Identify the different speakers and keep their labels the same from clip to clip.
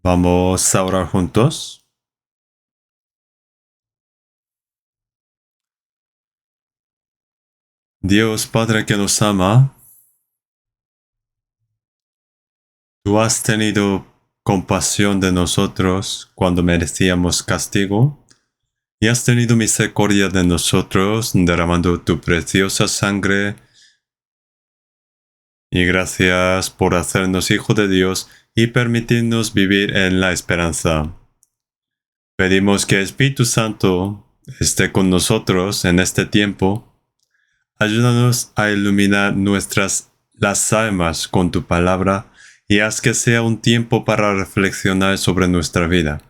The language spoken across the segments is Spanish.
Speaker 1: Vamos a orar juntos. Dios Padre que nos ama, tú has tenido compasión de nosotros cuando merecíamos castigo y has tenido misericordia de nosotros derramando tu preciosa sangre, y gracias por hacernos hijos de Dios y permitirnos vivir en la esperanza. Pedimos que Espíritu Santo esté con nosotros en este tiempo. Ayúdanos a iluminar las almas con tu palabra y haz que sea un tiempo para reflexionar sobre nuestra vida.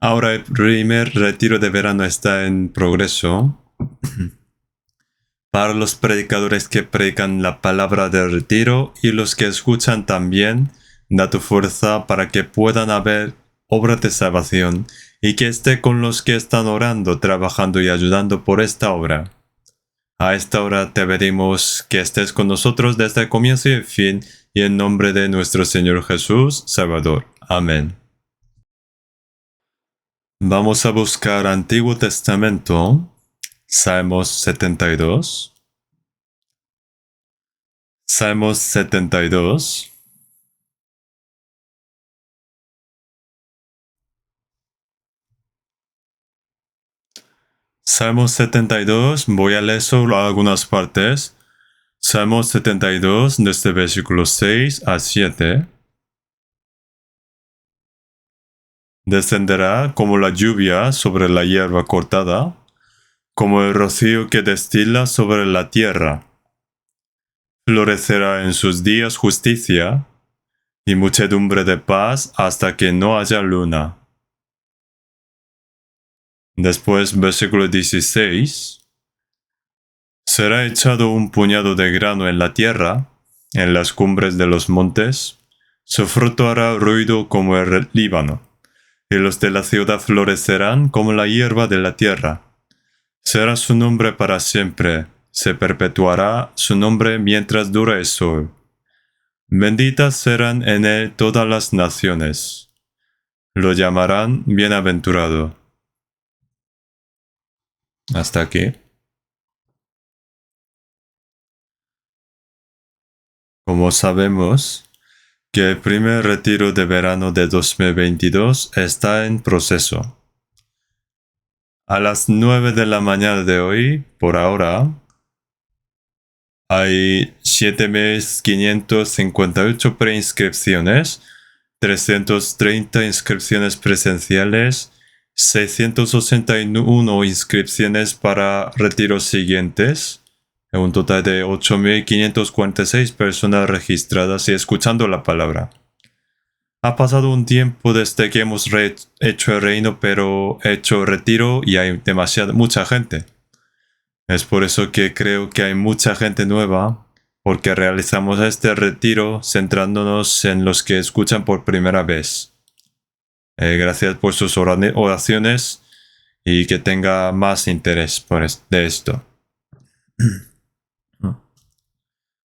Speaker 1: Ahora el primer retiro de verano está en progreso. Para los predicadores que predican la palabra del retiro y los que escuchan también, da tu fuerza para que puedan haber obras de salvación y que esté con los que están orando, trabajando y ayudando por esta obra. A esta hora te pedimos que estés con nosotros desde el comienzo y el fin, y en nombre de nuestro Señor Jesús, Salvador. Amén. Vamos a buscar Antiguo Testamento, Salmos 72. Salmos 72. Salmos 72, voy a leer solo algunas partes. Salmos 72, desde versículos 6 a 7. Descenderá como la lluvia sobre la hierba cortada, como el rocío que destila sobre la tierra. Florecerá en sus días justicia, y muchedumbre de paz hasta que no haya luna. Después, versículo 16. Será echado un puñado de grano en la tierra, en las cumbres de los montes. Su fruto hará ruido como el Líbano, y los de la ciudad florecerán como la hierba de la tierra. Será su nombre para siempre, se perpetuará su nombre mientras dure el sol. Benditas serán en él todas las naciones. Lo llamarán bienaventurado. Hasta aquí. Como sabemos que el primer retiro de verano de 2022 está en proceso. A las 9 de la mañana de hoy, por ahora, hay 7.558 preinscripciones, 330 inscripciones presenciales, 681 inscripciones para retiros siguientes, un total de 8.546 personas registradas y escuchando la palabra. Ha pasado un tiempo desde que hemos hecho el reino, pero hecho retiro y hay mucha gente. Es por eso que creo que hay mucha gente nueva, porque realizamos este retiro centrándonos en los que escuchan por primera vez. Gracias por sus oraciones y que tenga más interés de esto.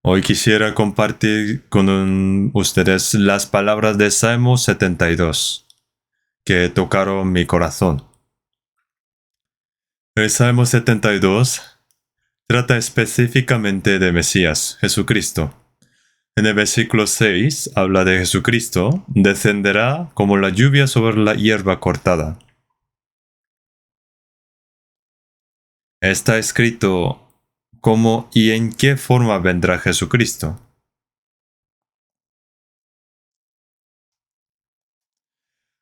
Speaker 1: Hoy quisiera compartir con ustedes las palabras de Salmo 72, que tocaron mi corazón. El Salmo 72 trata específicamente de Mesías, Jesucristo. En el versículo 6 habla de Jesucristo, descenderá como la lluvia sobre la hierba cortada. Está escrito cómo y en qué forma vendrá Jesucristo.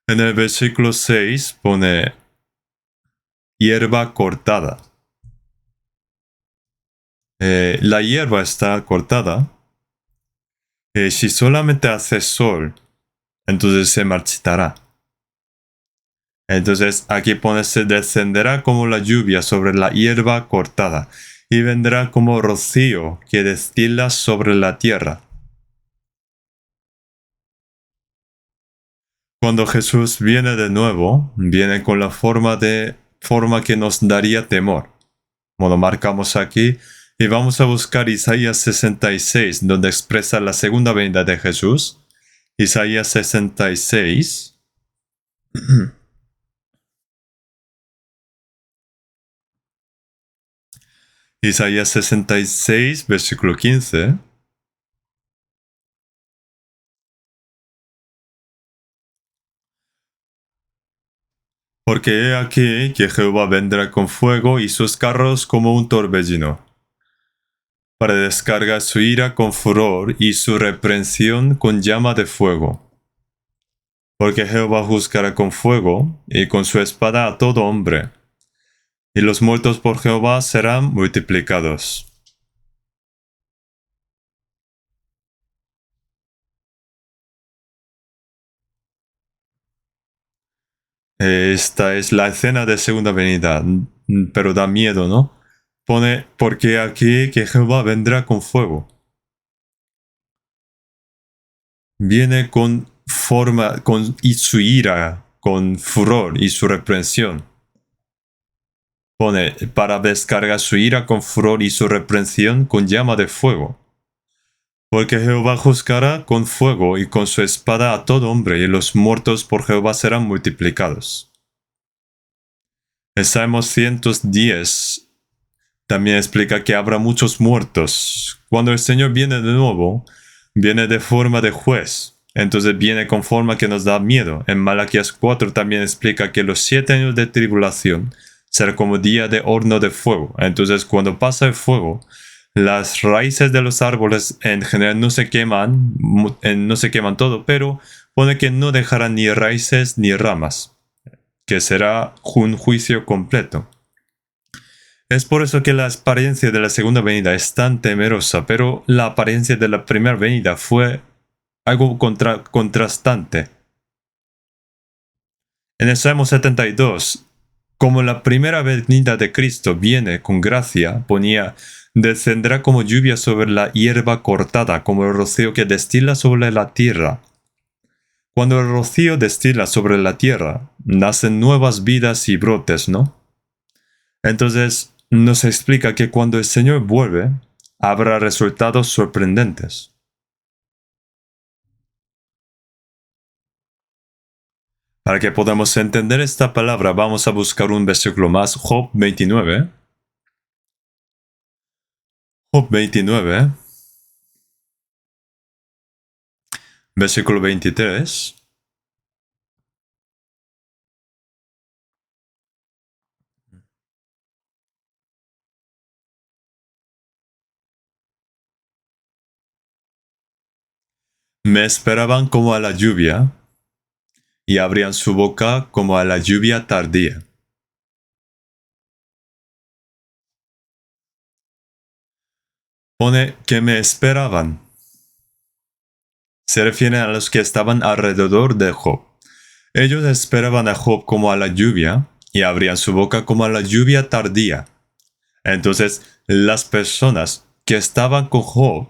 Speaker 1: En el versículo 6 pone hierba cortada. La hierba está cortada. Si solamente hace sol, entonces se marchitará. Entonces aquí pone se descenderá como la lluvia sobre la hierba cortada y vendrá como rocío que destila sobre la tierra. Cuando Jesús viene de nuevo, viene con la forma que nos daría temor. Como lo marcamos aquí, y vamos a buscar Isaías 66, donde expresa la segunda venida de Jesús, Isaías 66. Isaías 66, versículo 15. Porque he aquí que Jehová vendrá con fuego y sus carros como un torbellino, para descargar su ira con furor y su reprensión con llama de fuego. Porque Jehová juzgará con fuego y con su espada a todo hombre, y los muertos por Jehová serán multiplicados. Esta es la escena de segunda venida, pero da miedo, ¿no? Pone, porque aquí que Jehová vendrá con fuego. Viene con forma, y su ira, con furor y su reprensión. Pone, para descargar su ira con furor y su reprensión con llama de fuego. Porque Jehová juzgará con fuego y con su espada a todo hombre, y los muertos por Jehová serán multiplicados. El Salmo 110 también explica que habrá muchos muertos. Cuando el Señor viene de nuevo, viene de forma de juez. Entonces viene con forma que nos da miedo. En Malaquías 4 también explica que los 7 años de tribulación será como día de horno de fuego. Entonces cuando pasa el fuego, las raíces de los árboles en general no se queman todo, pero pone que no dejarán ni raíces ni ramas, que será un juicio completo. Es por eso que la apariencia de la segunda venida es tan temerosa, pero la apariencia de la primera venida fue algo contrastante. En el Salmo 72, como la primera venida de Cristo viene con gracia, ponía, descendrá como lluvia sobre la hierba cortada, como el rocío que destila sobre la tierra. Cuando el rocío destila sobre la tierra, nacen nuevas vidas y brotes, ¿no? Entonces, nos explica que cuando el Señor vuelve, habrá resultados sorprendentes. Para que podamos entender esta palabra, vamos a buscar un versículo más, Job 29. Job 29, versículo 23. Me esperaban como a la lluvia, y abrían su boca como a la lluvia tardía. Pone que me esperaban. Se refiere a los que estaban alrededor de Job. Ellos esperaban a Job como a la lluvia, y abrían su boca como a la lluvia tardía. Entonces, las personas que estaban con Job,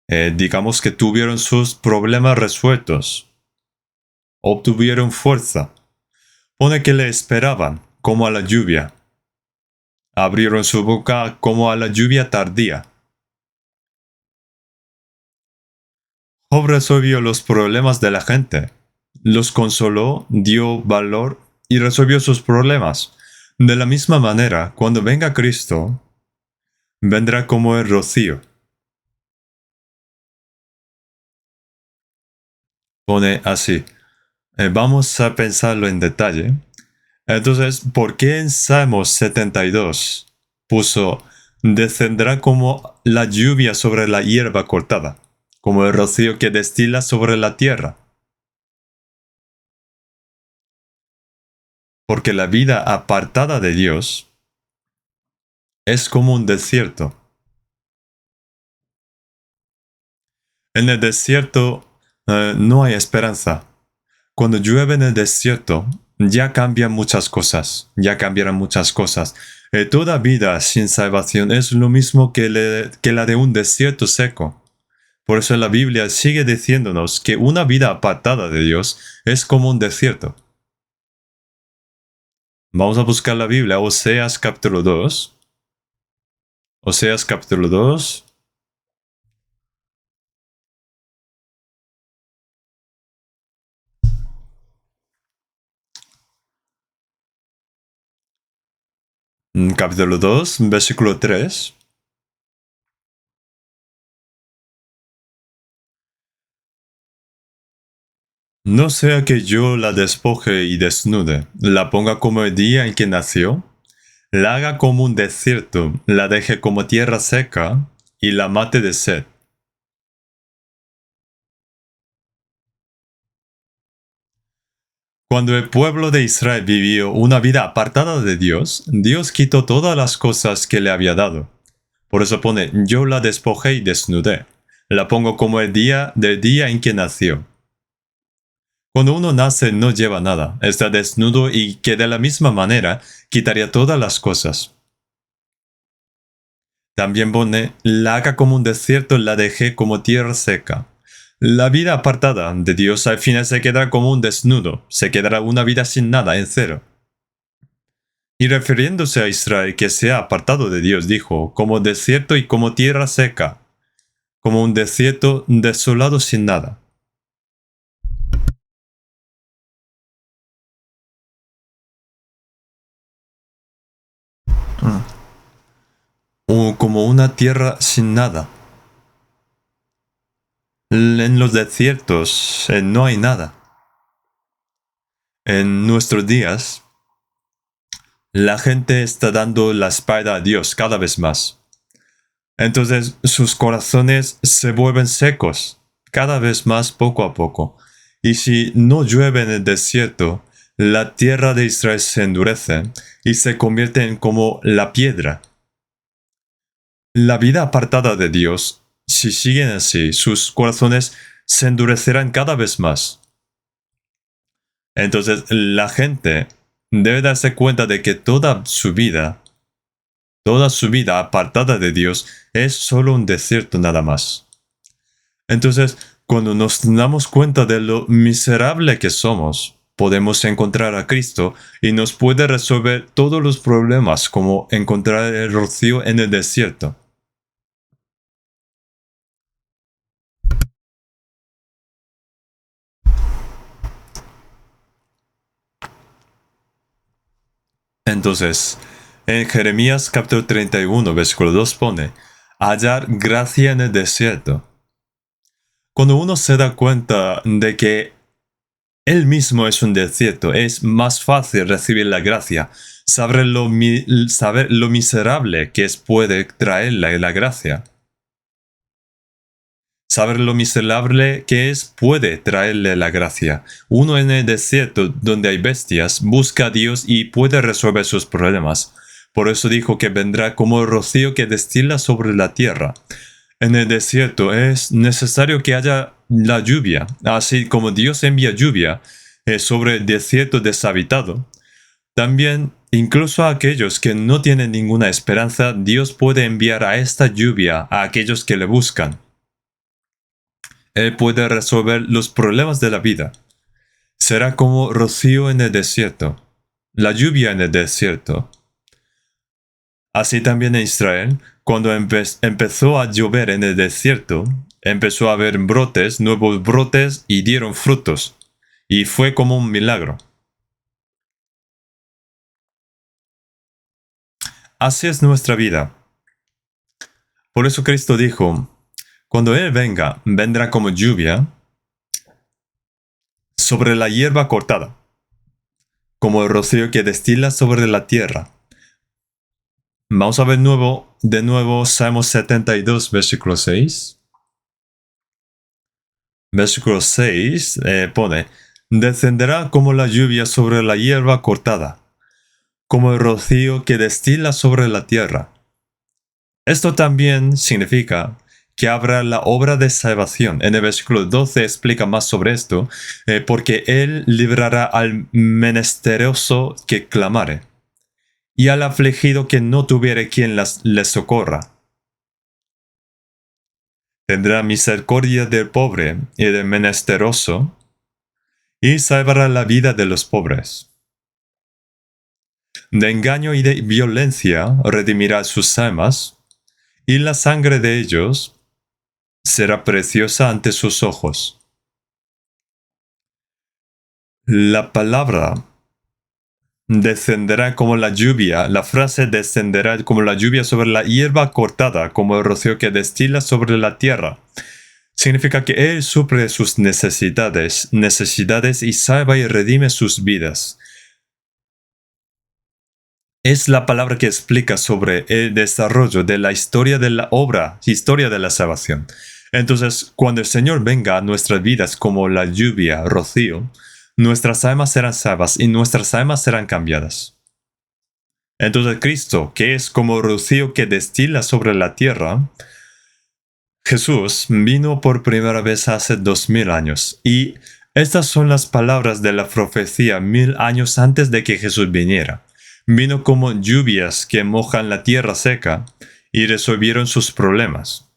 Speaker 1: digamos que tuvieron sus problemas resueltos, obtuvieron fuerza. Pone que le esperaban como a la lluvia. Abrieron su boca como a la lluvia tardía. Job resolvió los problemas de la gente, los consoló, dio valor y resolvió sus problemas. De la misma manera, cuando venga Cristo, vendrá como el rocío. Pone así. Vamos a pensarlo en detalle. Entonces, ¿por qué en Salmos 72 puso, descendrá como la lluvia sobre la hierba cortada, como el rocío que destila sobre la tierra? Porque la vida apartada de Dios es como un desierto. En el desierto no hay esperanza. Cuando llueve en el desierto, ya cambian muchas cosas, ya cambiarán muchas cosas. Toda vida sin salvación es lo mismo que la de un desierto seco. Por eso la Biblia sigue diciéndonos que una vida apartada de Dios es como un desierto. Vamos a buscar la Biblia, Oseas capítulo 2. Oseas capítulo 2. Capítulo 2, versículo 3. No sea que yo la despoje y desnude, la ponga como el día en que nació, la haga como un desierto, la deje como tierra seca y la mate de sed. Cuando el pueblo de Israel vivió una vida apartada de Dios, Dios quitó todas las cosas que le había dado. Por eso pone, yo la despojé y desnudé. La pongo como el día del día en que nació. Cuando uno nace no lleva nada, está desnudo y que de la misma manera quitaría todas las cosas. También pone, la haga como un desierto, la dejé como tierra seca. La vida apartada de Dios al final se quedará como un desnudo, se quedará una vida sin nada, en cero. Y refiriéndose a Israel que se ha apartado de Dios, dijo, como desierto y como tierra seca, como un desierto desolado sin nada. O como una tierra sin nada. En los desiertos no hay nada. En nuestros días, la gente está dando la espalda a Dios cada vez más. Entonces sus corazones se vuelven secos, cada vez más poco a poco. Y si no llueve en el desierto, la tierra de Israel se endurece y se convierte en como la piedra. La vida apartada de Dios, si siguen así, sus corazones se endurecerán cada vez más. Entonces la gente debe darse cuenta de que toda su vida apartada de Dios es solo un desierto nada más. Entonces, cuando nos damos cuenta de lo miserable que somos, podemos encontrar a Cristo y nos puede resolver todos los problemas como encontrar el rocío en el desierto. Entonces, en Jeremías capítulo 31, versículo 2 pone, hallar gracia en el desierto. Cuando uno se da cuenta de que él mismo es un desierto, es más fácil recibir la gracia, saber lo miserable que puede traer la gracia. Saber lo miserable que puede traerle la gracia. Uno en el desierto donde hay bestias busca a Dios y puede resolver sus problemas. Por eso dijo que vendrá como el rocío que destila sobre la tierra. En el desierto es necesario que haya la lluvia, así como Dios envía lluvia sobre el desierto deshabitado. También, incluso a aquellos que no tienen ninguna esperanza, Dios puede enviar a esta lluvia a aquellos que le buscan. Él puede resolver los problemas de la vida. Será como rocío en el desierto, la lluvia en el desierto. Así también en Israel, cuando empezó a llover en el desierto, empezó a haber brotes, nuevos brotes y dieron frutos. Y fue como un milagro. Así es nuestra vida. Por eso Cristo dijo, cuando Él venga, vendrá como lluvia sobre la hierba cortada, como el rocío que destila sobre la tierra. Vamos a ver de nuevo Salmo 72, versículo 6. Versículo 6 pone, descenderá como la lluvia sobre la hierba cortada, como el rocío que destila sobre la tierra. Esto también significa que habrá la obra de salvación. En el versículo 12 explica más sobre esto, porque Él librará al menesteroso que clamare, y al afligido que no tuviere quien le socorra. Tendrá misericordia del pobre y del menesteroso, y salvará la vida de los pobres. De engaño y de violencia redimirá sus almas, y la sangre de ellos será preciosa ante sus ojos. La palabra descenderá como la lluvia. La frase descenderá como la lluvia sobre la hierba cortada, como el rocío que destila sobre la tierra. Significa que Él suple sus necesidades y salva y redime sus vidas. Es la palabra que explica sobre el desarrollo de la historia de la obra, historia de la salvación. Entonces, cuando el Señor venga a nuestras vidas como la lluvia, rocío, nuestras almas serán salvas y nuestras almas serán cambiadas. Entonces Cristo, que es como rocío que destila sobre la tierra, Jesús vino por primera vez hace 2000 años y estas son las palabras de la profecía 1000 años antes de que Jesús viniera. Vino como lluvias que mojan la tierra seca y resolvieron sus problemas.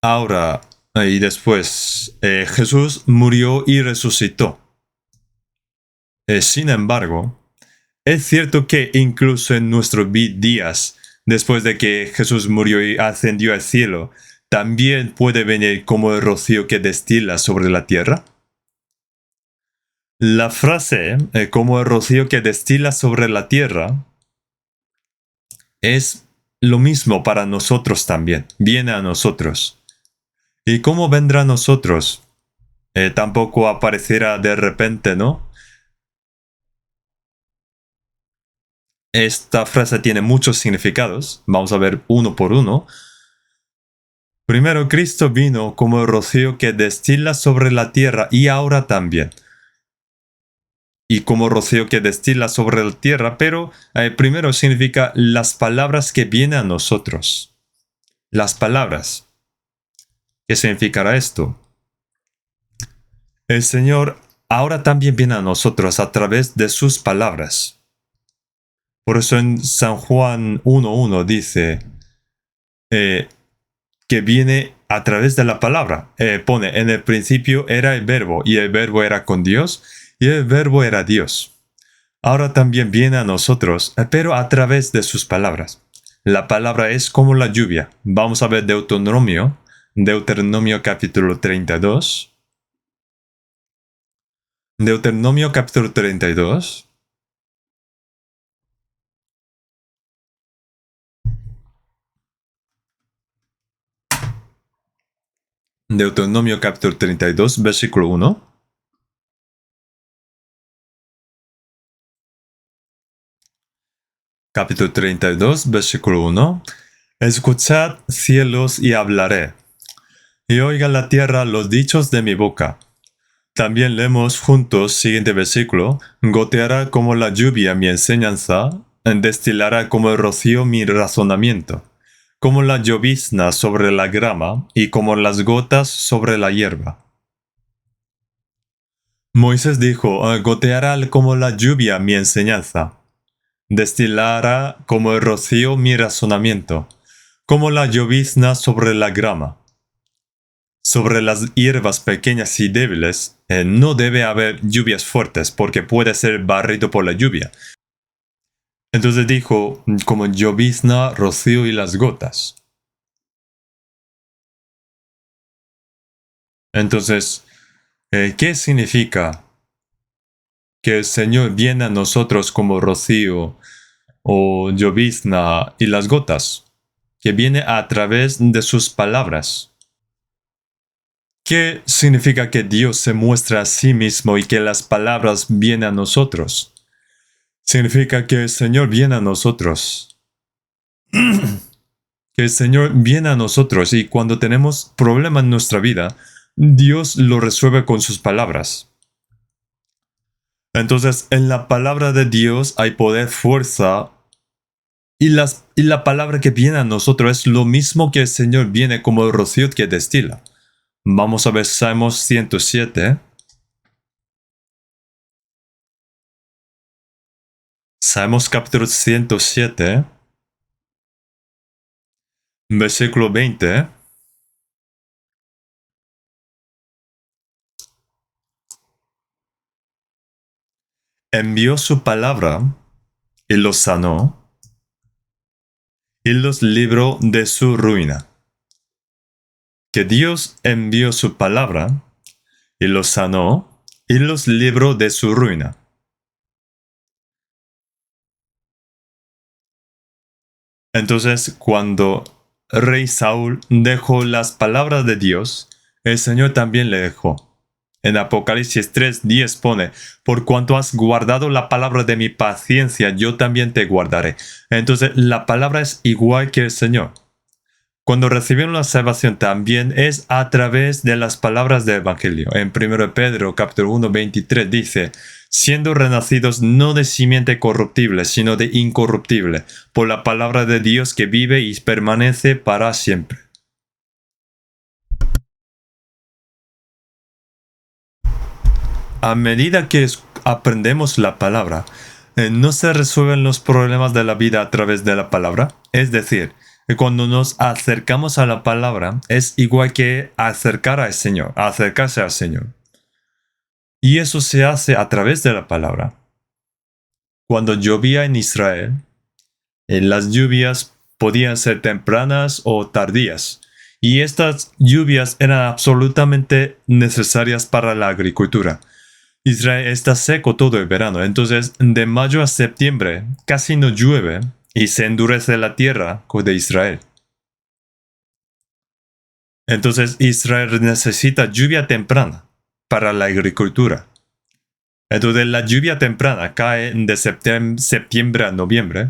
Speaker 1: Ahora, y después, Jesús murió y resucitó. Sin embargo, es cierto que incluso en nuestros días, después de que Jesús murió y ascendió al cielo, también puede venir como el rocío que destila sobre la tierra. La frase, como el rocío que destila sobre la tierra, es lo mismo para nosotros también, viene a nosotros. ¿Y cómo vendrá a nosotros? Tampoco aparecerá de repente, ¿no? Esta frase tiene muchos significados, vamos a ver uno por uno. Primero, Cristo vino como el rocío que destila sobre la tierra y ahora también. Y como rocío que destila sobre la tierra, pero primero significa las palabras que vienen a nosotros. Las palabras. ¿Qué significará esto? El Señor ahora también viene a nosotros a través de sus palabras. Por eso en San Juan 1.1 dice que viene a través de la palabra. Pone, en el principio era el verbo, y el verbo era con Dios, y el verbo era Dios. Ahora también viene a nosotros, pero a través de sus palabras. La palabra es como la lluvia. Vamos a ver Deuteronomio capítulo 32. Deuteronomio capítulo 32. Deuteronomio capítulo 32, versículo 1. Capítulo 32, versículo 1. Escuchad, cielos, y hablaré, y oiga la tierra los dichos de mi boca. También leemos juntos, siguiente versículo, goteará como la lluvia mi enseñanza, destilará como el rocío mi razonamiento, como la llovizna sobre la grama y como las gotas sobre la hierba. Moisés dijo, goteará como la lluvia mi enseñanza, destilará como el rocío mi razonamiento, como la llovizna sobre la grama. Sobre las hierbas pequeñas y débiles, no debe haber lluvias fuertes porque puede ser barrido por la lluvia. Entonces dijo, como llovizna, rocío y las gotas. Entonces, ¿qué significa que el Señor viene a nosotros como rocío o llovizna y las gotas? Que viene a través de sus palabras. ¿Qué significa que Dios se muestra a sí mismo y que las palabras vienen a nosotros? Significa que el Señor viene a nosotros. Que el Señor viene a nosotros y cuando tenemos problemas en nuestra vida, Dios lo resuelve con sus palabras. Entonces, en la palabra de Dios hay poder, fuerza, y la palabra que viene a nosotros es lo mismo que el Señor viene como el rocío que destila. Vamos a ver Salmos 107. Salmos capítulo 107, versículo 20. Envió su palabra y los sanó y los libró de su ruina. Que Dios envió su palabra y los sanó y los libró de su ruina. Entonces, cuando rey Saúl dejó las palabras de Dios, el Señor también le dejó. En Apocalipsis 3:10 pone, por cuanto has guardado la palabra de mi paciencia, yo también te guardaré. Entonces, la palabra es igual que el Señor. Cuando recibimos la salvación también es a través de las palabras del Evangelio. En 1 Pedro capítulo 1, 23 dice, siendo renacidos no de simiente corruptible, sino de incorruptible, por la palabra de Dios que vive y permanece para siempre. A medida que aprendemos la palabra, no se resuelven los problemas de la vida a través de la palabra. Es decir, cuando nos acercamos a la palabra, es igual que acercarse al Señor. Y eso se hace a través de la palabra. Cuando llovía en Israel, las lluvias podían ser tempranas o tardías. Y estas lluvias eran absolutamente necesarias para la agricultura. Israel está seco todo el verano, entonces de mayo a septiembre casi no llueve y se endurece la tierra de Israel. Entonces Israel necesita lluvia temprana para la agricultura. Entonces la lluvia temprana cae de septiembre a noviembre.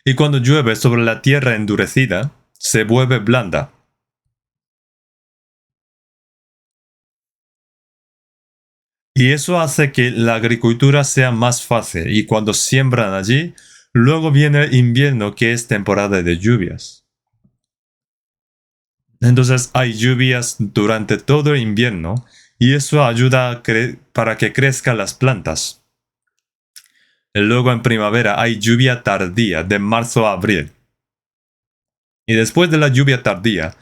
Speaker 1: Y cuando llueve sobre la tierra endurecida, se vuelve blanda. Y eso hace que la agricultura sea más fácil. Y cuando siembran allí, luego viene el invierno, que es temporada de lluvias. Entonces hay lluvias durante todo el invierno y eso ayuda para que crezcan las plantas. Luego en primavera hay lluvia tardía de marzo a abril. Y después de la lluvia tardía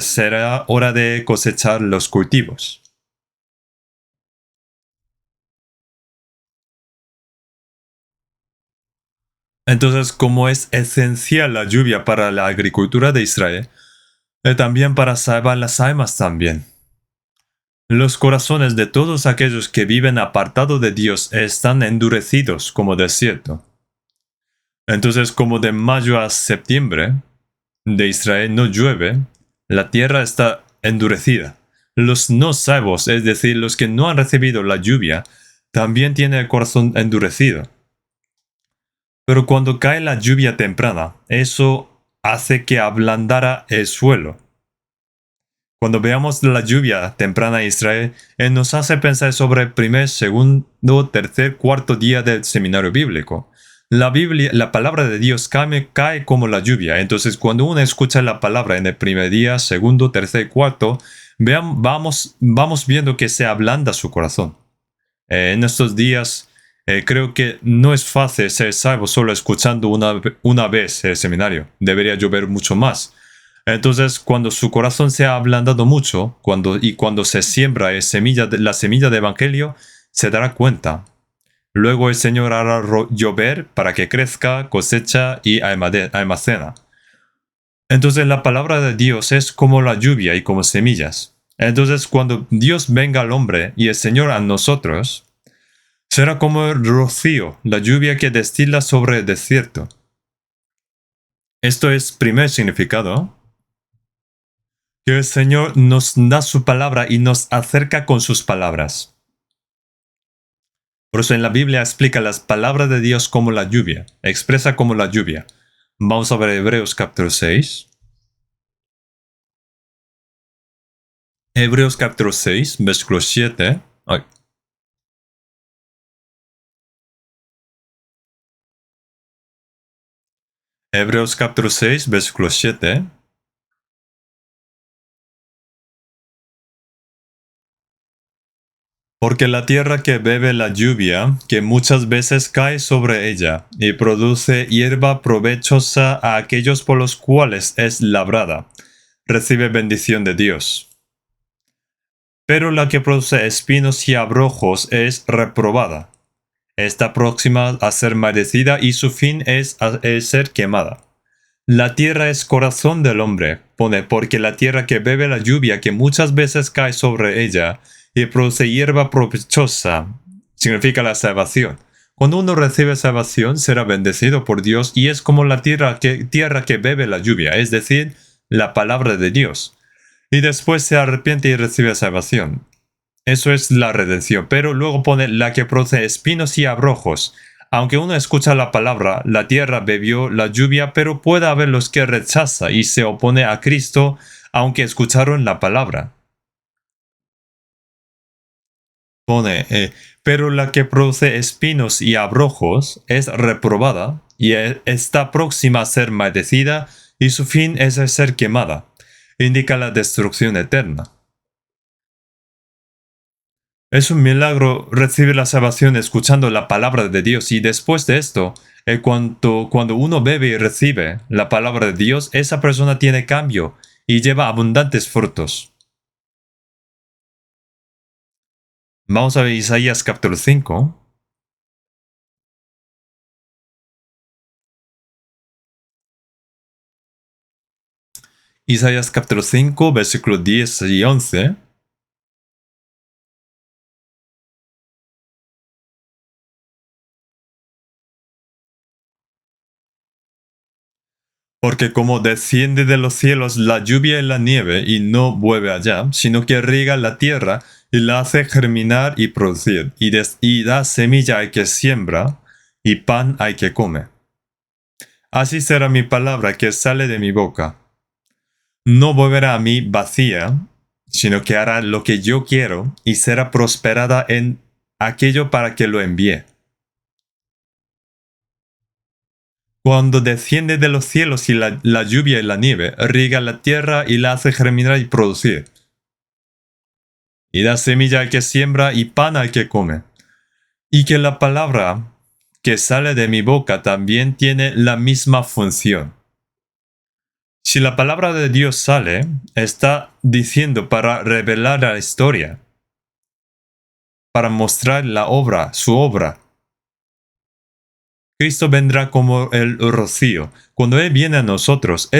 Speaker 1: será hora de cosechar los cultivos. Entonces, como es esencial la lluvia para la agricultura de Israel, también para salvar las almas también. Los corazones de todos aquellos que viven apartados de Dios están endurecidos como desierto. Entonces, como de mayo a septiembre de Israel no llueve, la tierra está endurecida. Los no salvos, es decir, los que no han recibido la lluvia, también tienen el corazón endurecido. Pero cuando cae la lluvia temprana, eso hace que ablandara el suelo. Cuando veamos la lluvia temprana en Israel, nos hace pensar sobre el primer, segundo, tercer, cuarto día del seminario bíblico. La palabra de Dios cae como la lluvia. Entonces, cuando uno escucha la palabra en el primer día, segundo, tercer, cuarto, vamos viendo que se ablanda su corazón. En estos días, creo que no es fácil ser salvo solo escuchando una vez el seminario. Debería llover mucho más. Entonces, cuando su corazón se ha ablandado mucho, cuando se siembra la semilla del Evangelio, se dará cuenta. Luego el Señor hará llover para que crezca, cosecha y almacena. Entonces la palabra de Dios es como la lluvia y como semillas. Entonces cuando Dios venga al hombre y el Señor a nosotros, será como el rocío, la lluvia que destila sobre el desierto. Esto es primer significado. Que el Señor nos da su palabra y nos acerca con sus palabras. Por eso en la Biblia explica las palabras de Dios como la lluvia, expresa como la lluvia. Vamos a ver Hebreos capítulo 6. Hebreos capítulo 6, versículo 7. Hebreos capítulo 6, versículo 7. Porque la tierra que bebe la lluvia, que muchas veces cae sobre ella, y produce hierba provechosa a aquellos por los cuales es labrada, recibe bendición de Dios. Pero la que produce espinos y abrojos es reprobada. Está próxima a ser maldecida y su fin es ser quemada. La tierra es corazón del hombre, porque la tierra que bebe la lluvia que muchas veces cae sobre ella, y produce hierba provechosa. Significa la salvación. Cuando uno recibe salvación, será bendecido por Dios y es como la tierra que bebe la lluvia, es decir, la palabra de Dios. Y después se arrepiente y recibe salvación. Eso es la redención. Pero luego pone la que produce espinos y abrojos. Aunque uno escucha la palabra, la tierra bebió la lluvia, pero puede haber los que rechaza y se opone a Cristo, aunque escucharon la palabra. Pone, pero la que produce espinos y abrojos es reprobada y está próxima a ser maldecida y su fin es el ser quemada. Indica la destrucción eterna. Es un milagro recibir la salvación escuchando la palabra de Dios y después de esto, cuando uno bebe y recibe la palabra de Dios, esa persona tiene cambio y lleva abundantes frutos. Vamos a ver Isaías capítulo 5. Isaías capítulo 5, versículos 10 y 11. Porque como desciende de los cielos la lluvia y la nieve y no vuelve allá, sino que riega la tierra y la hace germinar y producir, y da semilla al que siembra y pan al que come. Así será mi palabra que sale de mi boca. No volverá a mí vacía, sino que hará lo que yo quiero y será prosperada en aquello para que lo envíe. Cuando desciende de los cielos y la lluvia y la nieve, riega la tierra y la hace germinar y producir. Y da semilla al que siembra y pan al que come. Y que la palabra que sale de mi boca también tiene la misma función. Si la palabra de Dios sale, está diciendo para revelar la historia, para mostrar la obra, su obra. Cristo vendrá como el rocío. Cuando Él viene a nosotros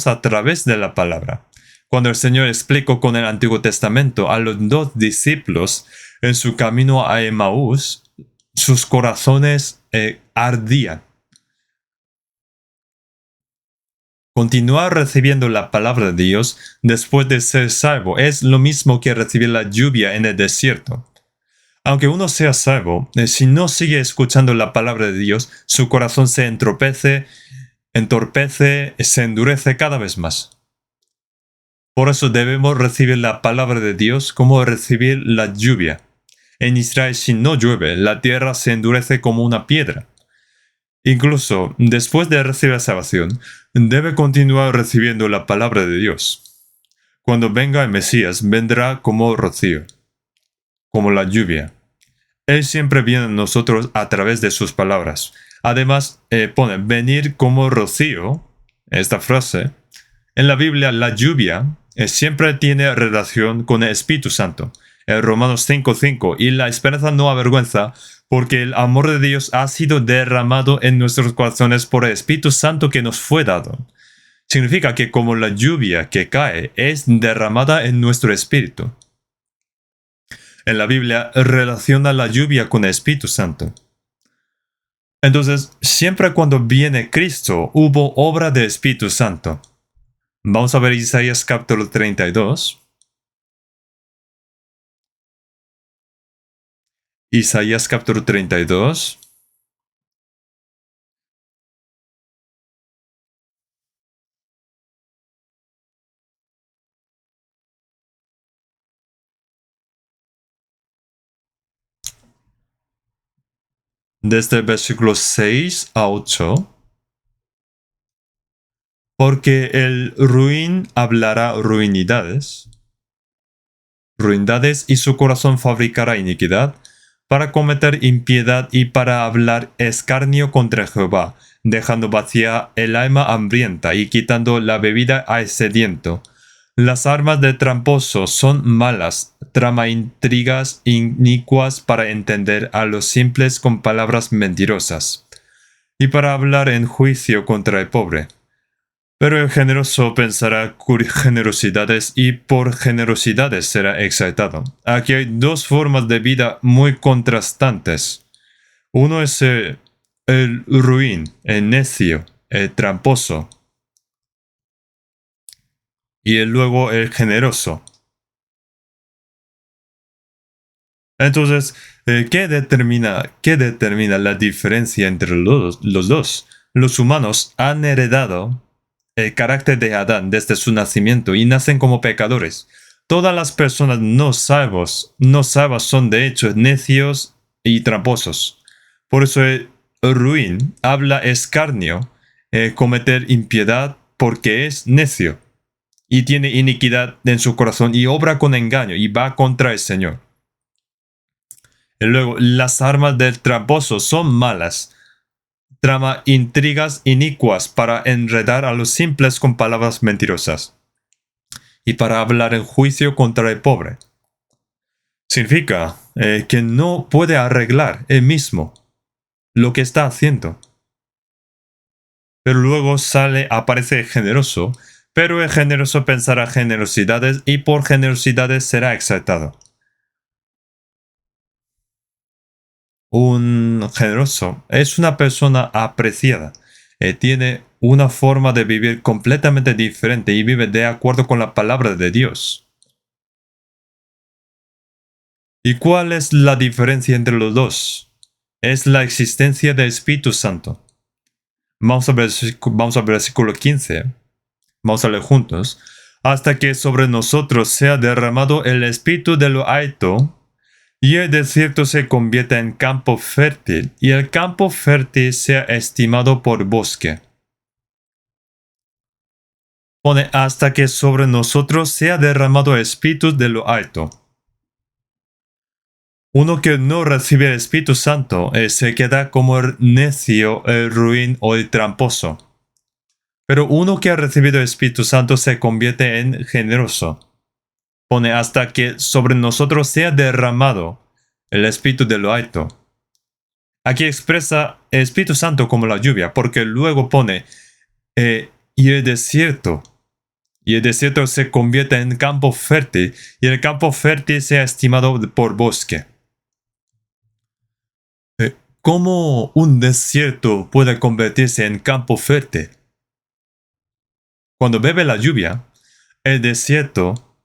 Speaker 1: a través de la palabra. Cuando el Señor explicó con el Antiguo Testamento a los 2 discípulos en su camino a Emaús, sus corazones ardían. Continuar recibiendo la palabra de Dios después de ser salvo es lo mismo que recibir la lluvia en el desierto. Aunque uno sea salvo, si no sigue escuchando la palabra de Dios, su corazón se entorpece, se endurece cada vez más. Por eso debemos recibir la palabra de Dios como recibir la lluvia. En Israel, si no llueve, la tierra se endurece como una piedra. Incluso después de recibir la salvación, debe continuar recibiendo la palabra de Dios. Cuando venga el Mesías, vendrá como rocío, como la lluvia. Él siempre viene a nosotros a través de sus palabras. Además, pone venir como rocío, esta frase. En la Biblia, la lluvia siempre tiene relación con el Espíritu Santo. En Romanos 5:5, y la esperanza no avergüenza, porque el amor de Dios ha sido derramado en nuestros corazones por el Espíritu Santo que nos fue dado. Significa que como la lluvia que cae es derramada en nuestro espíritu. En la Biblia relaciona la lluvia con el Espíritu Santo. Entonces, siempre cuando viene Cristo, hubo obra del Espíritu Santo. Vamos a ver Isaías capítulo 32. Isaías capítulo 32. Desde el versículo 6 a 8. Porque el ruin hablará ruindades, y su corazón fabricará iniquidad, para cometer impiedad y para hablar escarnio contra Jehová, dejando vacía el alma hambrienta y quitando la bebida al sediento. Las armas de tramposo son malas, trama intrigas inicuas para entender a los simples con palabras mentirosas, y para hablar en juicio contra el pobre. Pero el generoso pensará generosidades y por generosidades será exaltado. Aquí hay dos formas de vida muy contrastantes. Uno es el ruin, el necio, el tramposo. Y luego el generoso. Entonces, ¿qué determina la diferencia entre los dos? Los humanos han heredado el carácter de Adán desde su nacimiento y nacen como pecadores. Todas las personas no salvas son de hecho necios y tramposos. Por eso el ruin habla escarnio, cometer impiedad porque es necio y tiene iniquidad en su corazón y obra con engaño y va contra el Señor. Y luego, las armas del tramposo son malas. Trama intrigas inicuas para enredar a los simples con palabras mentirosas y para hablar en juicio contra el pobre. Significa que no puede arreglar él mismo lo que está haciendo. Pero luego aparece el generoso, pero el generoso pensará generosidades y por generosidades será exaltado. Un generoso es una persona apreciada. Tiene una forma de vivir completamente diferente y vive de acuerdo con la palabra de Dios. ¿Y cuál es la diferencia entre los dos? Es la existencia del Espíritu Santo. Vamos al versículo 15. Vamos a leer juntos. Hasta que sobre nosotros sea derramado el Espíritu de lo alto, y el desierto se convierta en campo fértil, y el campo fértil sea estimado por bosque. Pone hasta que sobre nosotros sea derramado el Espíritu de lo alto. Uno que no recibe el Espíritu Santo se queda como el necio, el ruin o el tramposo. Pero uno que ha recibido el Espíritu Santo se convierte en generoso. Pone hasta que sobre nosotros sea derramado el Espíritu de lo alto. Aquí expresa el Espíritu Santo como la lluvia, porque luego pone y el desierto. Y el desierto se convierte en campo fértil, y el campo fértil sea estimado por bosque. ¿Cómo un desierto puede convertirse en campo fértil? Cuando bebe la lluvia, el desierto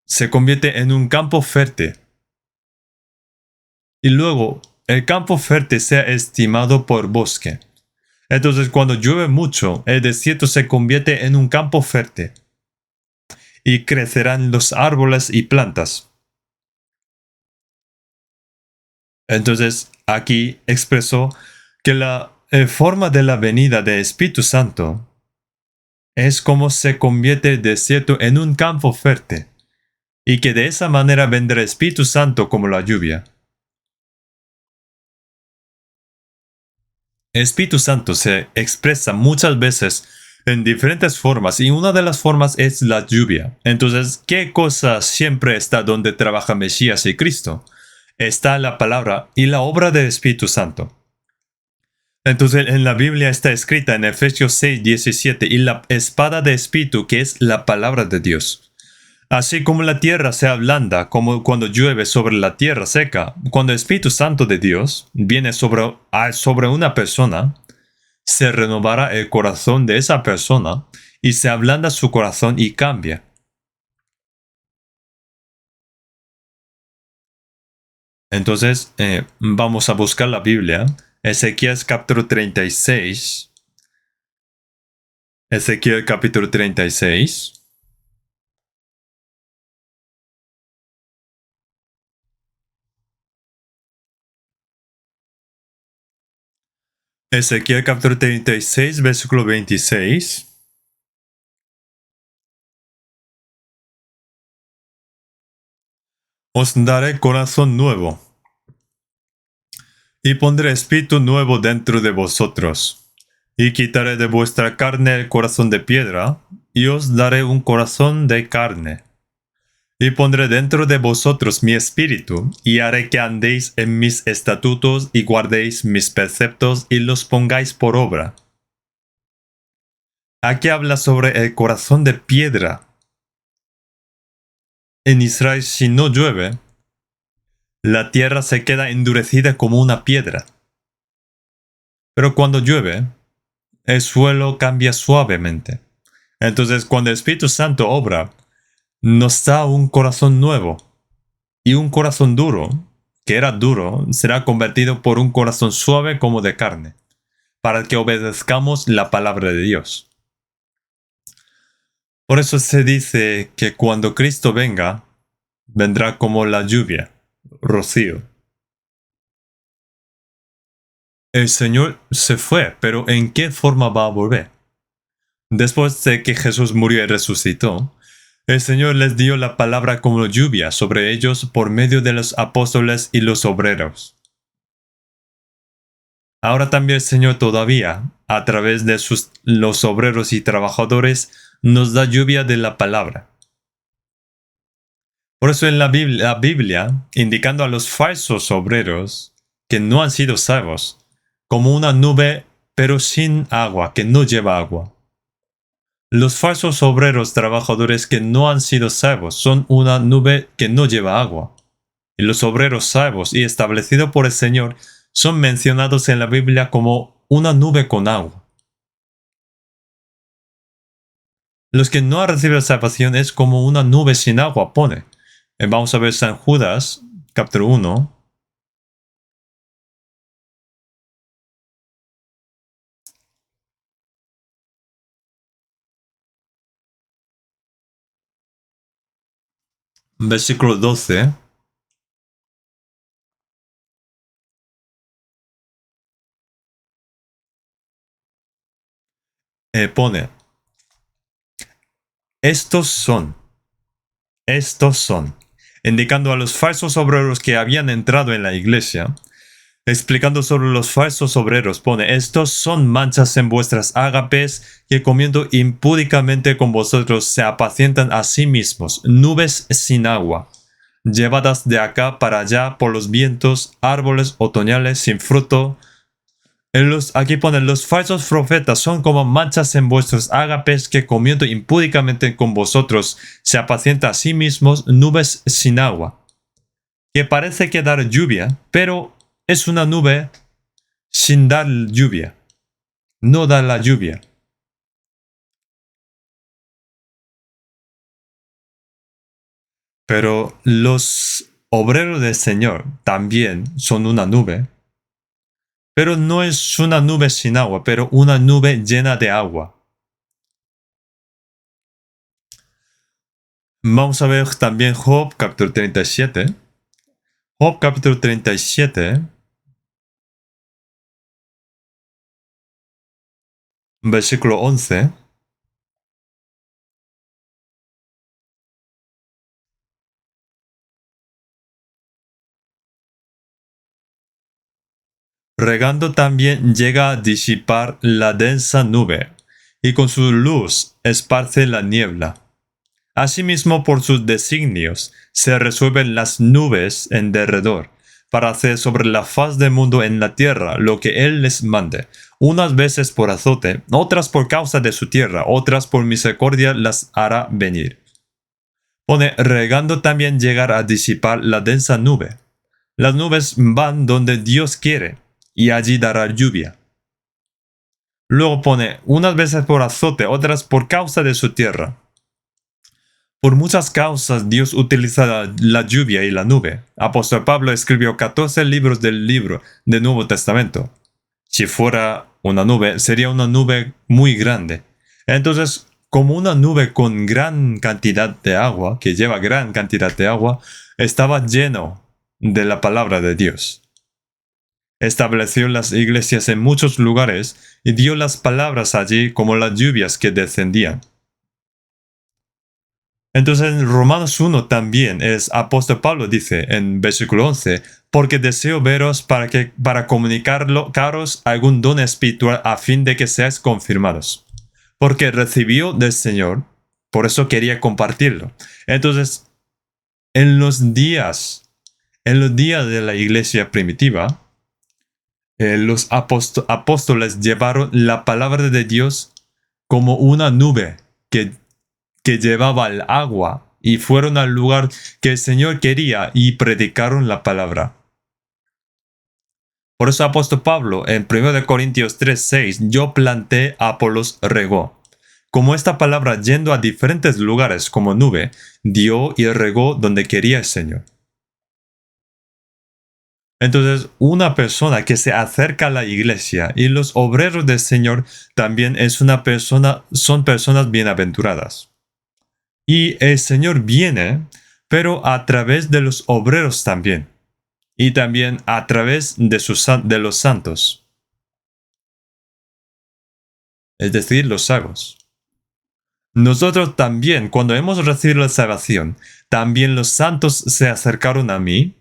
Speaker 1: se convierte en un campo fértil. Y luego, el campo fértil sea estimado por bosque. Entonces, cuando llueve mucho, el desierto se convierte en un campo fértil. Y crecerán los árboles y plantas. Entonces, aquí expresó que la forma de la venida del Espíritu Santo es como se convierte el desierto en un campo fértil, y que de esa manera vendrá el Espíritu Santo como la lluvia. El Espíritu Santo se expresa muchas veces en diferentes formas, y una de las formas es la lluvia. Entonces, ¿qué cosa siempre está donde trabaja Mesías y Cristo? Está la palabra y la obra del Espíritu Santo. Entonces en la Biblia está escrita en Efesios 6:17 y la espada de Espíritu que es la palabra de Dios. Así como la tierra se ablanda, como cuando llueve sobre la tierra seca, cuando el Espíritu Santo de Dios viene sobre una persona, se renovará el corazón de esa persona y se ablanda su corazón y cambia. Entonces, vamos a buscar la Biblia. Ezequiel capítulo 36. Ezequiel capítulo 36. Ezequiel capítulo 36, versículo 26. Os daré corazón nuevo, y pondré espíritu nuevo dentro de vosotros, y quitaré de vuestra carne el corazón de piedra, y os daré un corazón de carne. Y pondré dentro de vosotros mi espíritu, y haré que andéis en mis estatutos y guardéis mis preceptos y los pongáis por obra. Aquí habla sobre el corazón de piedra. En Israel, si no llueve, la tierra se queda endurecida como una piedra. Pero cuando llueve, el suelo cambia suavemente. Entonces, cuando el Espíritu Santo obra, nos da un corazón nuevo. Y un corazón duro, que era duro, será convertido por un corazón suave como de carne, para que obedezcamos la palabra de Dios. Por eso se dice que cuando Cristo venga, vendrá como la lluvia, rocío. El Señor se fue, pero ¿en qué forma va a volver? Después de que Jesús murió y resucitó, el Señor les dio la palabra como lluvia sobre ellos por medio de los apóstoles y los obreros. Ahora también el Señor todavía, a través de los obreros y trabajadores, nos da lluvia de la palabra. Por eso en la Biblia, indicando a los falsos obreros que no han sido salvos, como una nube pero sin agua, que no lleva agua. Los falsos obreros trabajadores que no han sido salvos son una nube que no lleva agua. Y los obreros salvos y establecidos por el Señor son mencionados en la Biblia como una nube con agua. Los que no han recibido salvación es como una nube sin agua, pone. Vamos a ver San Judas, capítulo 1. Versículo 12. Pone, estos son, indicando a los falsos obreros que habían entrado en la iglesia. Explicando sobre los falsos obreros, pone, estos son manchas en vuestras ágapes que comiendo impúdicamente con vosotros se apacientan a sí mismos, nubes sin agua, llevadas de acá para allá por los vientos, árboles otoñales sin fruto. Aquí ponen, los falsos profetas son como manchas en vuestros ágapes que comiendo impúdicamente con vosotros se apacientan a sí mismos, nubes sin agua, que parece que dar lluvia, pero es una nube sin dar lluvia. No da la lluvia. Pero los obreros del Señor también son una nube. Pero no es una nube sin agua, pero una nube llena de agua. Vamos a ver también Job capítulo 37. Job capítulo 37. Versículo 11. Regando también llega a disipar la densa nube, y con su luz esparce la niebla. Asimismo, por sus designios se resuelven las nubes en derredor, para hacer sobre la faz del mundo en la tierra lo que Él les mande, unas veces por azote, otras por causa de su tierra, otras por misericordia las hará venir. Pone, regando también llegar a disipar la densa nube. Las nubes van donde Dios quiere, y allí dará lluvia. Luego pone, unas veces por azote, otras por causa de su tierra. Por muchas causas Dios utiliza la lluvia y la nube. Apóstol Pablo escribió 14 libros del Nuevo Testamento. Si fuera una nube, sería una nube muy grande. Entonces, como una nube con gran cantidad de agua, que lleva gran cantidad de agua, estaba lleno de la palabra de Dios. Estableció las iglesias en muchos lugares y dio las palabras allí como las lluvias que descendían. Entonces en Romanos 1 también es apóstol Pablo dice en versículo 11, porque deseo veros para comunicaros algún don espiritual a fin de que seáis confirmados. Porque recibió del Señor, por eso quería compartirlo. Entonces, en los días de la iglesia primitiva, los apóstoles llevaron la palabra de Dios como una nube que llevaba el agua y fueron al lugar que el Señor quería y predicaron la palabra. Por eso apóstol Pablo en 1 Corintios 3:6, yo planté, Apolos regó. Como esta palabra yendo a diferentes lugares como nube, dio y regó donde quería el Señor. Entonces, una persona que se acerca a la iglesia y los obreros del Señor también son personas bienaventuradas. Y el Señor viene, pero a través de los obreros también. Y también a través de los santos. Es decir, los salvos. Nosotros también, cuando hemos recibido la salvación, también los santos se acercaron a mí,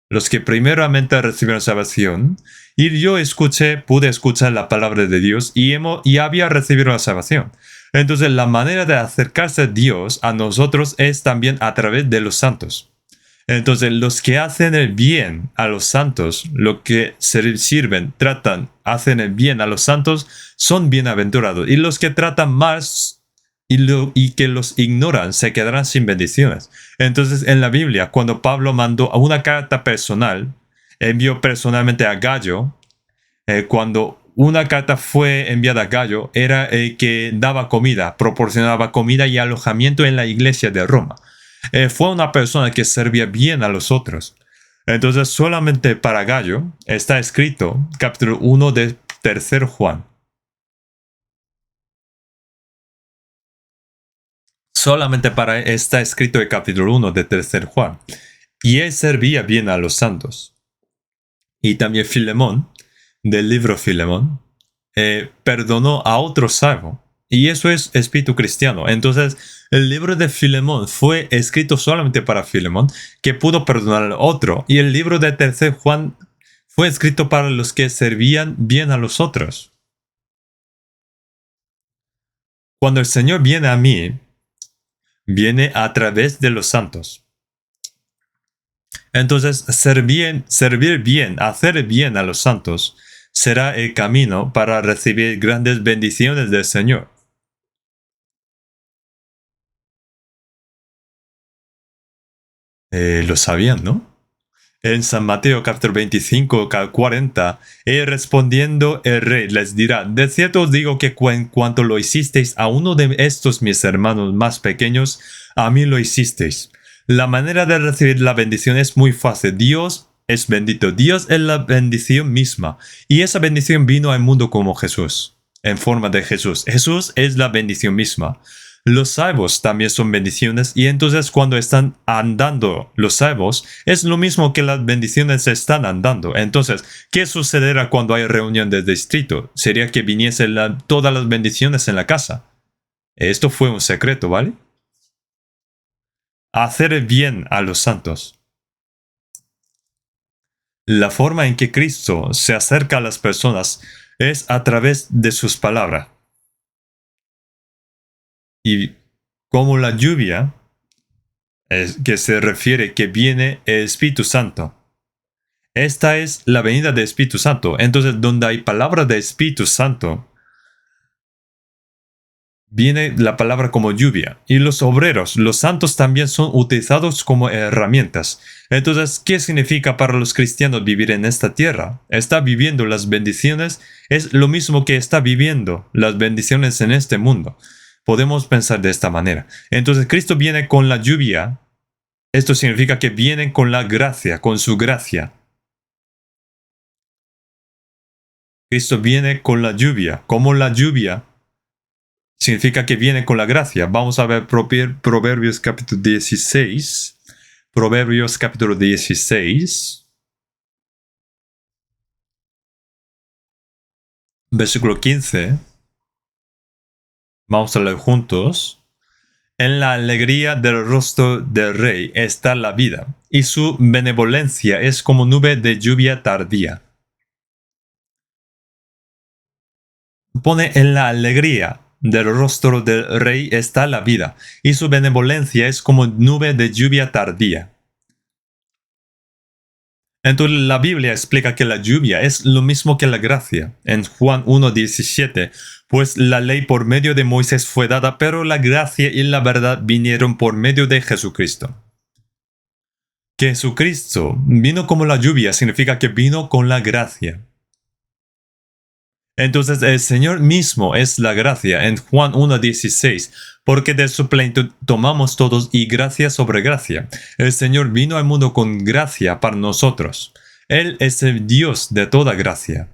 Speaker 1: los que primeramente recibieron salvación, y yo pude escuchar la palabra de Dios y había recibido la salvación. Entonces la manera de acercarse a Dios a nosotros es también a través de los santos. Entonces los que hacen el bien a los santos, los que sirven, tratan, hacen el bien a los santos, son bienaventurados. Y los que tratan mal y que los ignoran se quedarán sin bendiciones. Entonces en la Biblia, cuando Pablo mandó una carta personal, envió personalmente a Gallo, cuando una carta fue enviada a Gallo, era el que daba comida, proporcionaba comida y alojamiento en la iglesia de Roma. Fue una persona que servía bien a los otros. Entonces solamente para Gallo está escrito capítulo 1 de 3 Juan. Solamente para él está escrito el capítulo 1 de 3 Juan. Y él servía bien a los santos. Y también Filemón, del libro Filemón, perdonó a otro salvo. Y eso es espíritu cristiano. Entonces, el libro de Filemón fue escrito solamente para Filemón, que pudo perdonar al otro. Y el libro de 3 Juan fue escrito para los que servían bien a los otros. Cuando el Señor viene a mí, viene a través de los santos. Entonces, servir bien, hacer bien a los santos, será el camino para recibir grandes bendiciones del Señor. Lo sabían, ¿no? En San Mateo capítulo 25, 40, respondiendo el rey les dirá, de cierto os digo que en cuanto lo hicisteis a uno de estos mis hermanos más pequeños, a mí lo hicisteis. La manera de recibir la bendición es muy fácil. Dios es bendito. Dios es la bendición misma. Y esa bendición vino al mundo como Jesús, en forma de Jesús. Jesús es la bendición misma. Los salvos también son bendiciones y entonces cuando están andando los salvos es lo mismo que las bendiciones están andando. Entonces, ¿qué sucederá cuando hay reunión de distrito? Sería que viniesen todas las bendiciones en la casa. Esto fue un secreto, ¿vale? Hacer el bien a los santos. La forma en que Cristo se acerca a las personas es a través de sus palabras. Y como la lluvia, que se refiere que viene el Espíritu Santo. Esta es la venida del Espíritu Santo. Entonces, donde hay palabra de Espíritu Santo, viene la palabra como lluvia. Y los obreros, los santos también son utilizados como herramientas. Entonces, ¿qué significa para los cristianos vivir en esta tierra? Está viviendo las bendiciones, es lo mismo que está viviendo las bendiciones en este mundo. Podemos pensar de esta manera. Entonces Cristo viene con la lluvia. Esto significa que viene con la gracia, con su gracia. Cristo viene con la lluvia. Como la lluvia significa que viene con la gracia. Vamos a ver Proverbios capítulo 16. Proverbios capítulo 16. Versículo 15. Vamos a leer juntos. En la alegría del rostro del rey está la vida, y su benevolencia es como nube de lluvia tardía. Pone en la alegría del rostro del rey está la vida, y su benevolencia es como nube de lluvia tardía. Entonces la Biblia explica que la lluvia es lo mismo que la gracia. En Juan 1:17, pues la ley por medio de Moisés fue dada, pero la gracia y la verdad vinieron por medio de Jesucristo. Que Jesucristo vino como la lluvia significa que vino con la gracia. Entonces el Señor mismo es la gracia en Juan 1:16, porque de su plenitud tomamos todos y gracia sobre gracia. El Señor vino al mundo con gracia para nosotros. Él es el Dios de toda gracia.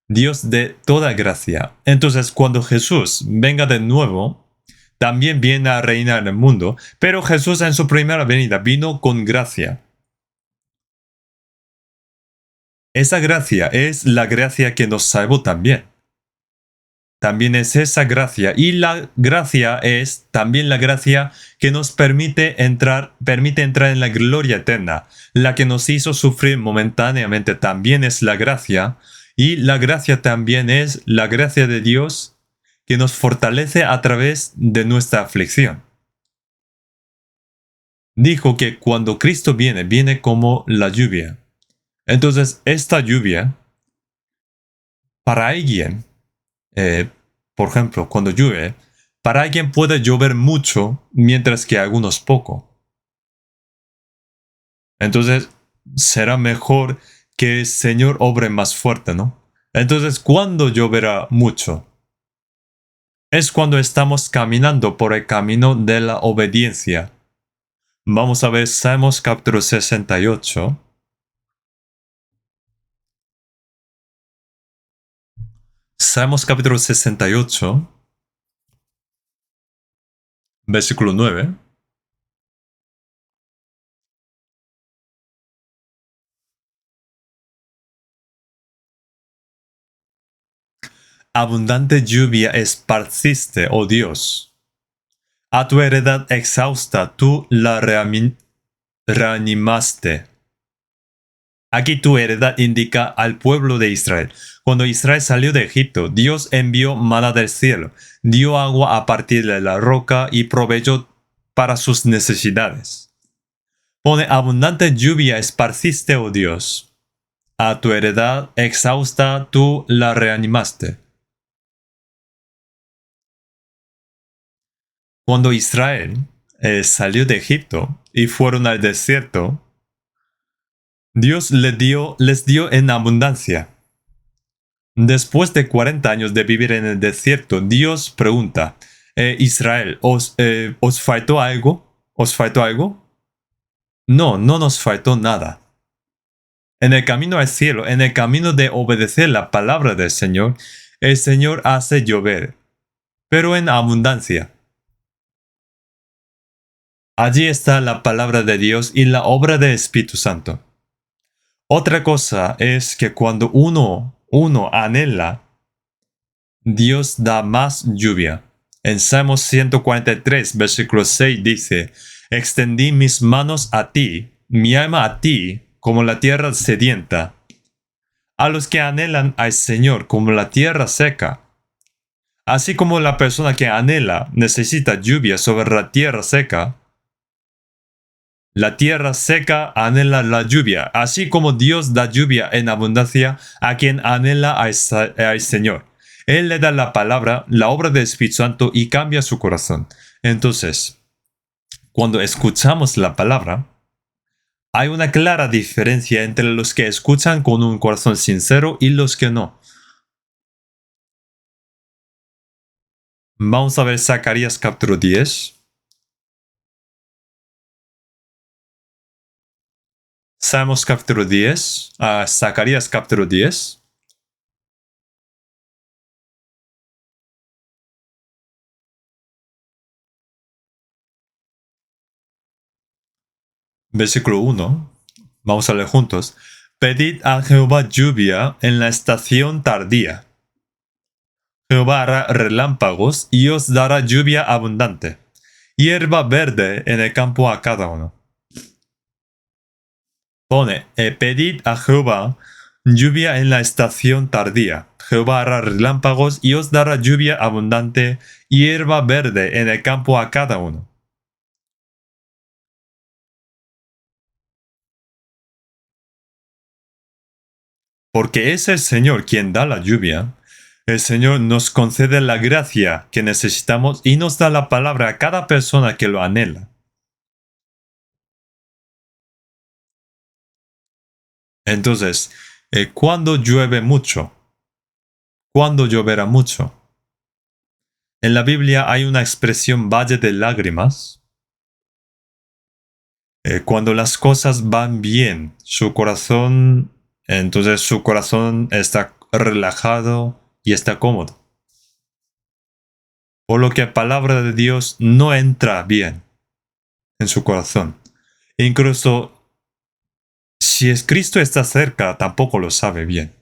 Speaker 1: Dios de toda gracia. Entonces cuando Jesús venga de nuevo, también viene a reinar en el mundo, pero Jesús en su primera venida vino con gracia. Esa gracia es la gracia que nos salvó también. También es esa gracia. Y la gracia es también la gracia que nos permite entrar en la gloria eterna. La que nos hizo sufrir momentáneamente también es la gracia. Y la gracia también es la gracia de Dios que nos fortalece a través de nuestra aflicción. Dijo que cuando Cristo viene, viene como la lluvia. Entonces, esta lluvia, para alguien, eh, por ejemplo, cuando llueve, para alguien puede llover mucho, mientras que a algunos poco. Entonces, será mejor que el Señor obre más fuerte, ¿no? Entonces, ¿cuándo lloverá mucho? Es cuando estamos caminando por el camino de la obediencia. Vamos a ver Salmos capítulo 68. Salmos capítulo 68, versículo 9. Abundante lluvia esparciste, oh Dios. A tu heredad exhausta tú la reanimaste. Aquí tu heredad indica al pueblo de Israel. Cuando Israel salió de Egipto, Dios envió maná del cielo, dio agua a partir de la roca y proveyó para sus necesidades. Pone abundante lluvia esparciste, oh Dios. A tu heredad exhausta tú la reanimaste. Cuando Israel salió de Egipto y fueron al desierto, Dios les dio en abundancia. Después de 40 años de vivir en el desierto, Dios pregunta, Israel, ¿os faltó algo? ¿Os faltó algo? No, no nos faltó nada. En el camino al cielo, en el camino de obedecer la palabra del Señor, el Señor hace llover, pero en abundancia. Allí está la palabra de Dios y la obra del Espíritu Santo. Otra cosa es que cuando uno anhela, Dios da más lluvia. En Salmos 143, versículo 6 dice, extendí mis manos a ti, mi alma a ti, como la tierra sedienta. A los que anhelan al Señor como la tierra seca. Así como la persona que anhela necesita lluvia sobre la tierra seca anhela la lluvia, así como Dios da lluvia en abundancia a quien anhela al Señor. Él le da la palabra, la obra del Espíritu Santo y cambia su corazón. Entonces, cuando escuchamos la palabra, hay una clara diferencia entre los que escuchan con un corazón sincero y los que no. Vamos a ver Zacarías capítulo 10. Salmos capítulo 10, Zacarías capítulo 10. Versículo 1. Vamos a leer juntos. Pedid a Jehová lluvia en la estación tardía. Jehová hará relámpagos y os dará lluvia abundante, hierba verde en el campo a cada uno. Pone, pedid a Jehová lluvia en la estación tardía. Jehová hará relámpagos y os dará lluvia abundante, hierba verde en el campo a cada uno. porque es el Señor quien da la lluvia. El Señor nos concede la gracia que necesitamos y nos da la palabra a cada persona que lo anhela. Entonces, ¿cuándo llueve mucho? ¿Cuándo lloverá mucho? En la Biblia hay una expresión valle de lágrimas. Cuando las cosas van bien, entonces su corazón está relajado y está cómodo. Por lo que la palabra de Dios no entra bien en su corazón. Incluso si es Cristo está cerca, tampoco lo sabe bien.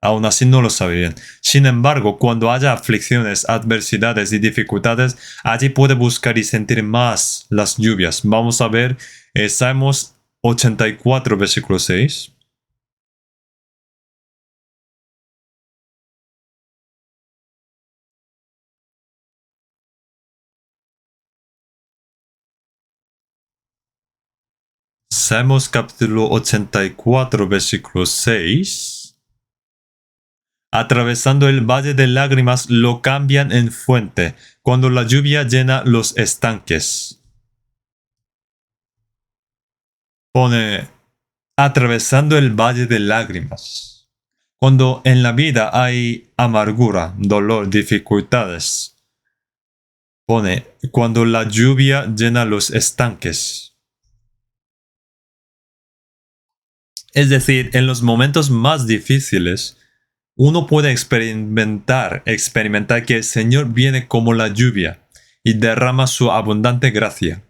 Speaker 1: Aún así no lo sabe bien. Sin embargo, cuando haya aflicciones, adversidades y dificultades, allí puede buscar y sentir más las lluvias. Vamos a ver Salmos 84, versículo 6. Salmos capítulo 84, versículo 6. Atravesando el valle de lágrimas lo cambian en fuente, cuando la lluvia llena los estanques. Pone, atravesando el valle de lágrimas. Cuando en la vida hay amargura, dolor, dificultades. Pone, cuando la lluvia llena los estanques. Es decir, en los momentos más difíciles, uno puede experimentar que el Señor viene como la lluvia y derrama su abundante gracia.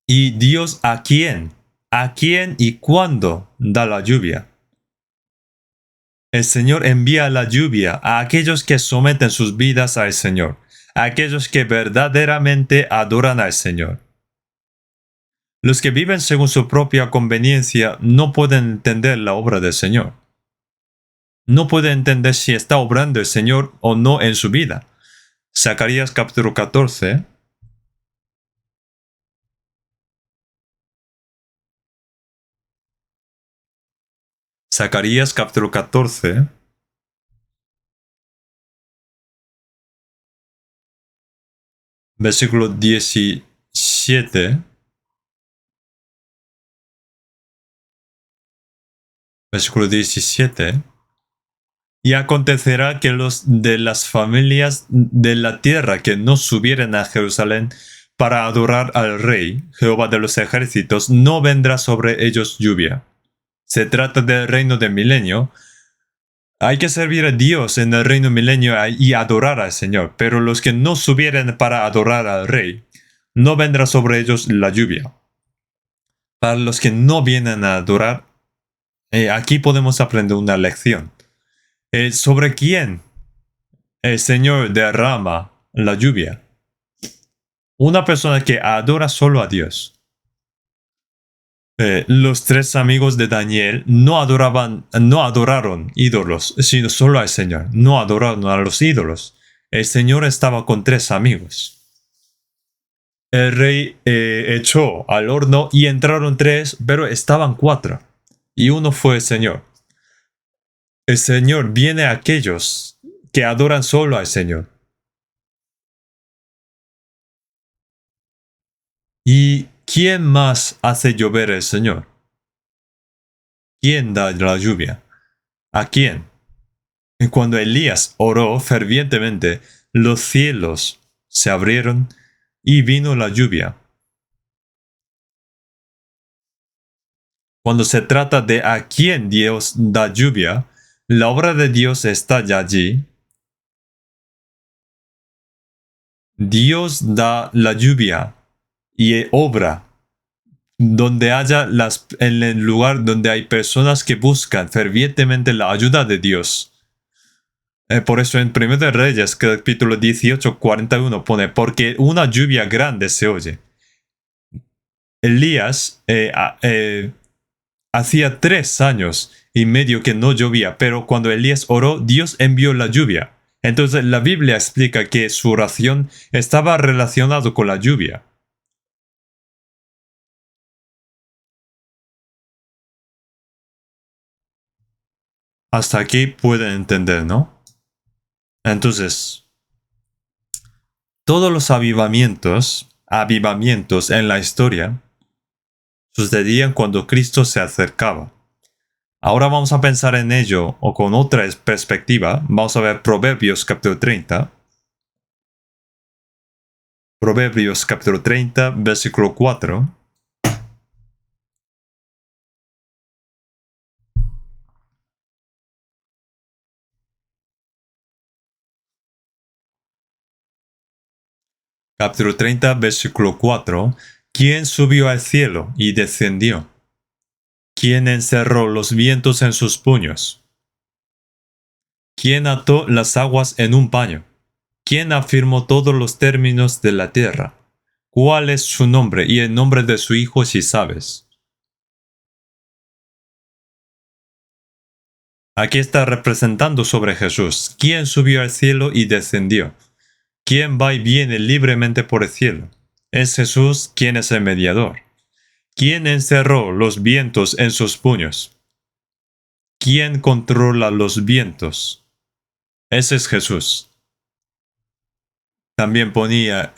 Speaker 1: ¿Y Dios a quién? ¿A quién y cuándo da la lluvia? El Señor envía la lluvia a aquellos que someten sus vidas al Señor, a aquellos que verdaderamente adoran al Señor. Los que viven según su propia conveniencia no pueden entender la obra del Señor. No pueden entender si está obrando el Señor o no en su vida. Zacarías capítulo 14. Zacarías capítulo 14. Versículo 17. Versículo 17. Y acontecerá que los de las familias de la tierra que no subieren a Jerusalén para adorar al Rey, Jehová de los ejércitos, no vendrá sobre ellos lluvia. Se trata del reino del milenio. Hay que servir a Dios en el reino milenio y adorar al Señor, pero los que no subieren para adorar al Rey, no vendrá sobre ellos la lluvia. Para los que no vienen a adorar, aquí podemos aprender una lección. ¿Sobre quién el Señor derrama la lluvia? Una persona que adora solo a Dios. Los tres amigos de Daniel no adoraron ídolos, sino solo al Señor. No adoraron a los ídolos. El Señor estaba con tres amigos. El rey echó al horno y entraron tres, pero estaban cuatro. Y uno fue el Señor. El Señor viene a aquellos que adoran solo al Señor. ¿Y quién más hace llover el Señor? ¿Quién da la lluvia? ¿A quién? Cuando Elías oró fervientemente, los cielos se abrieron y vino la lluvia. Cuando se trata de a quién Dios da lluvia, la obra de Dios está ya allí. Dios da la lluvia y obra en el lugar donde hay personas que buscan fervientemente la ayuda de Dios. Por eso en 1 de Reyes, capítulo 18, 41 pone, porque una lluvia grande se oye. Elías hacía 3 años y medio que no llovía, pero cuando Elías oró, Dios envió la lluvia. Entonces la Biblia explica que su oración estaba relacionada con la lluvia. Hasta aquí pueden entender, ¿no? Entonces, todos los avivamientos en la historia, sucedían cuando Cristo se acercaba. Ahora vamos a pensar en ello, o con otra perspectiva. Vamos a ver Proverbios capítulo 30. Proverbios capítulo 30, versículo 4. Capítulo 30, versículo 4. ¿Quién subió al cielo y descendió? ¿Quién encerró los vientos en sus puños? ¿Quién ató las aguas en un paño? ¿Quién afirmó todos los términos de la tierra? ¿Cuál es su nombre y el nombre de su hijo si sabes? Aquí está representando sobre Jesús. ¿Quién subió al cielo y descendió? ¿Quién va y viene libremente por el cielo? Es Jesús quien es el mediador. ¿Quién encerró los vientos en sus puños? ¿Quién controla los vientos? Ese es Jesús. También ponía,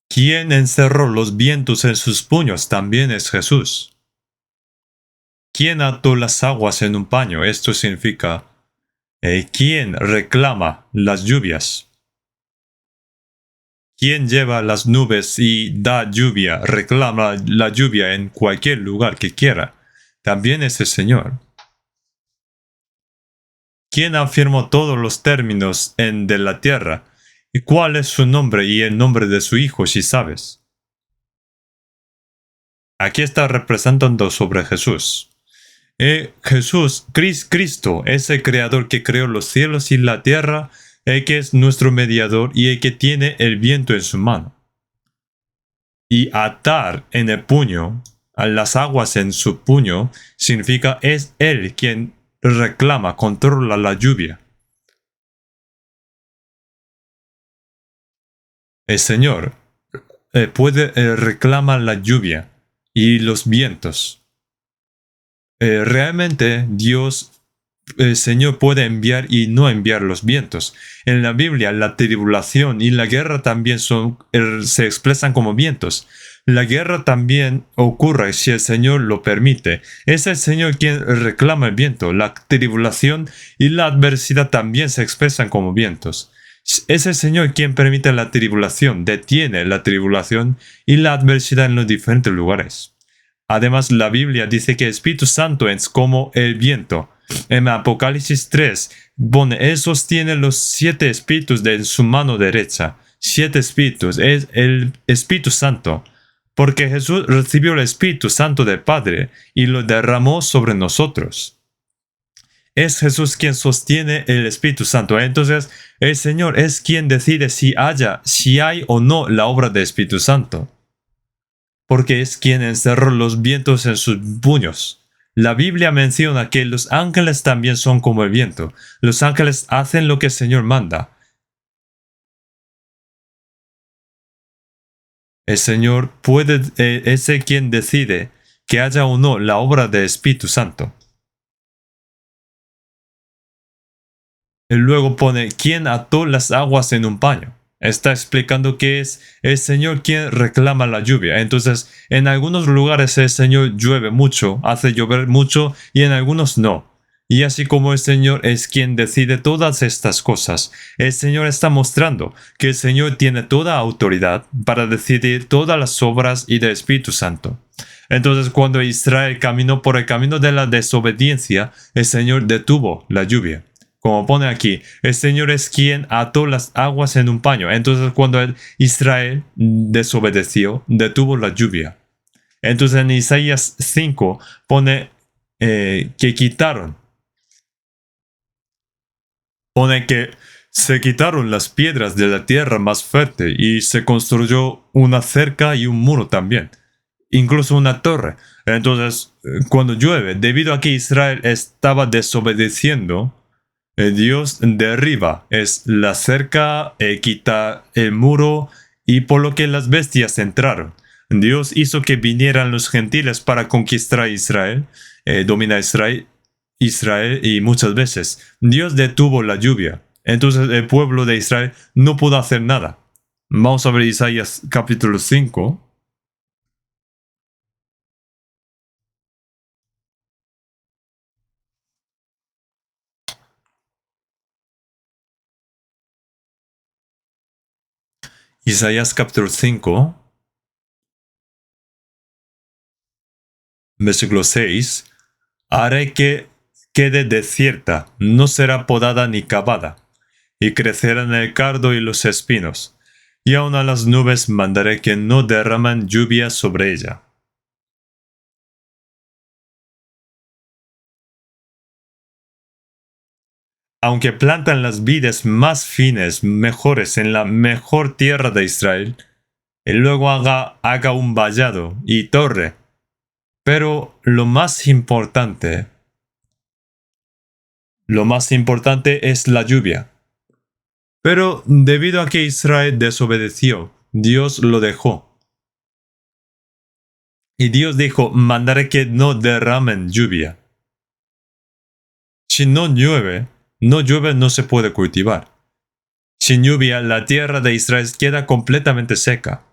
Speaker 1: ¿quién encerró los vientos en sus puños? También es Jesús. ¿Quién ató las aguas en un paño? Esto significa, ¿quién reclama las lluvias? ¿Quién lleva las nubes y da lluvia, reclama la lluvia en cualquier lugar que quiera? También es el Señor. ¿Quién afirmó todos los términos de la tierra? ¿Y cuál es su nombre y el nombre de su hijo, si sabes? Aquí está representando sobre Jesús. Jesús, Cristo, es el creador que creó los cielos y la tierra, el que es nuestro mediador y el que tiene el viento en su mano. Y atar en el puño, a las aguas en su puño, significa es Él quien reclama, controla la lluvia. El Señor reclama la lluvia y los vientos. Realmente Dios, el Señor puede enviar y no enviar los vientos. En la Biblia, la tribulación y la guerra también se expresan como vientos. La guerra también ocurre si el Señor lo permite. Es el Señor quien reclama el viento. La tribulación y la adversidad también se expresan como vientos. Es el Señor quien permite la tribulación, detiene la tribulación y la adversidad en los diferentes lugares. Además, la Biblia dice que el Espíritu Santo es como el viento. En Apocalipsis 3, él sostiene los 7 espíritus de su mano derecha. 7 espíritus, es el Espíritu Santo. Porque Jesús recibió el Espíritu Santo del Padre y lo derramó sobre nosotros. Es Jesús quien sostiene el Espíritu Santo. Entonces, el Señor es quien decide si hay o no la obra del Espíritu Santo. Porque es quien encerró los vientos en sus puños. La Biblia menciona que los ángeles también son como el viento. Los ángeles hacen lo que el Señor manda. El Señor es el quien decide que haya o no la obra del Espíritu Santo. Y luego pone, ¿quién ató las aguas en un paño? Está explicando que es el Señor quien reclama la lluvia. Entonces, en algunos lugares el Señor llueve mucho, hace llover mucho, y en algunos no. Y así como el Señor es quien decide todas estas cosas, el Señor está mostrando que el Señor tiene toda autoridad para decidir todas las obras y del Espíritu Santo. Entonces, cuando Israel caminó por el camino de la desobediencia, el Señor detuvo la lluvia. Como pone aquí, el Señor es quien ató las aguas en un paño. Entonces, cuando Israel desobedeció, detuvo la lluvia. Entonces, en Isaías 5 pone que quitaron. Pone que se quitaron las piedras de la tierra más fuerte y se construyó una cerca y un muro también. Incluso una torre. Entonces, cuando llueve, debido a que Israel estaba desobedeciendo, Dios derriba es la cerca, quita el muro y por lo que las bestias entraron. Dios hizo que vinieran los gentiles para conquistar a Israel, dominar a Israel Israel y muchas veces Dios detuvo la lluvia. Entonces el pueblo de Israel no pudo hacer nada. Vamos a ver Isaías capítulo 5. Isaías capítulo 5, versículo 6. Haré que quede desierta, no será podada ni cavada, y crecerán el cardo y los espinos, y aun a las nubes mandaré que no derraman lluvia sobre ella. Aunque plantan las vides más finas, mejores en la mejor tierra de Israel, y luego haga un vallado y torre. Pero lo más importante es la lluvia. Pero debido a que Israel desobedeció, Dios lo dejó. Y Dios dijo, mandaré que no derramen lluvia. Si no llueve, no se puede cultivar. Sin lluvia, la tierra de Israel queda completamente seca.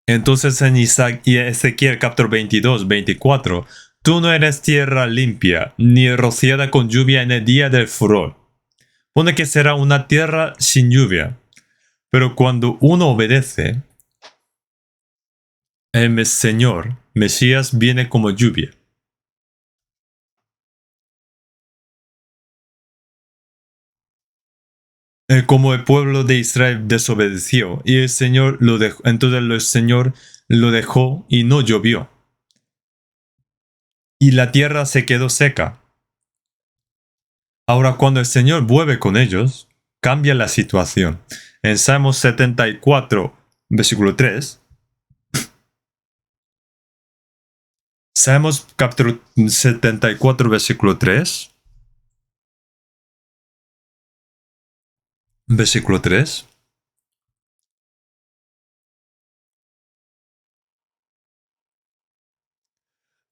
Speaker 1: Entonces en Isaac y Ezequiel capítulo 22, 24, tú no eres tierra limpia, ni rociada con lluvia en el día del furor. Pone que será una tierra sin lluvia. Pero cuando uno obedece, el Señor, Mesías, viene como lluvia. Como el pueblo de Israel desobedeció y el Señor lo dejó, entonces el Señor lo dejó y no llovió. Y la tierra se quedó seca. Ahora cuando el Señor vuelve con ellos, cambia la situación. En Salmos 74, versículo 3, Salmos capítulo 74, versículo 3, versículo 3.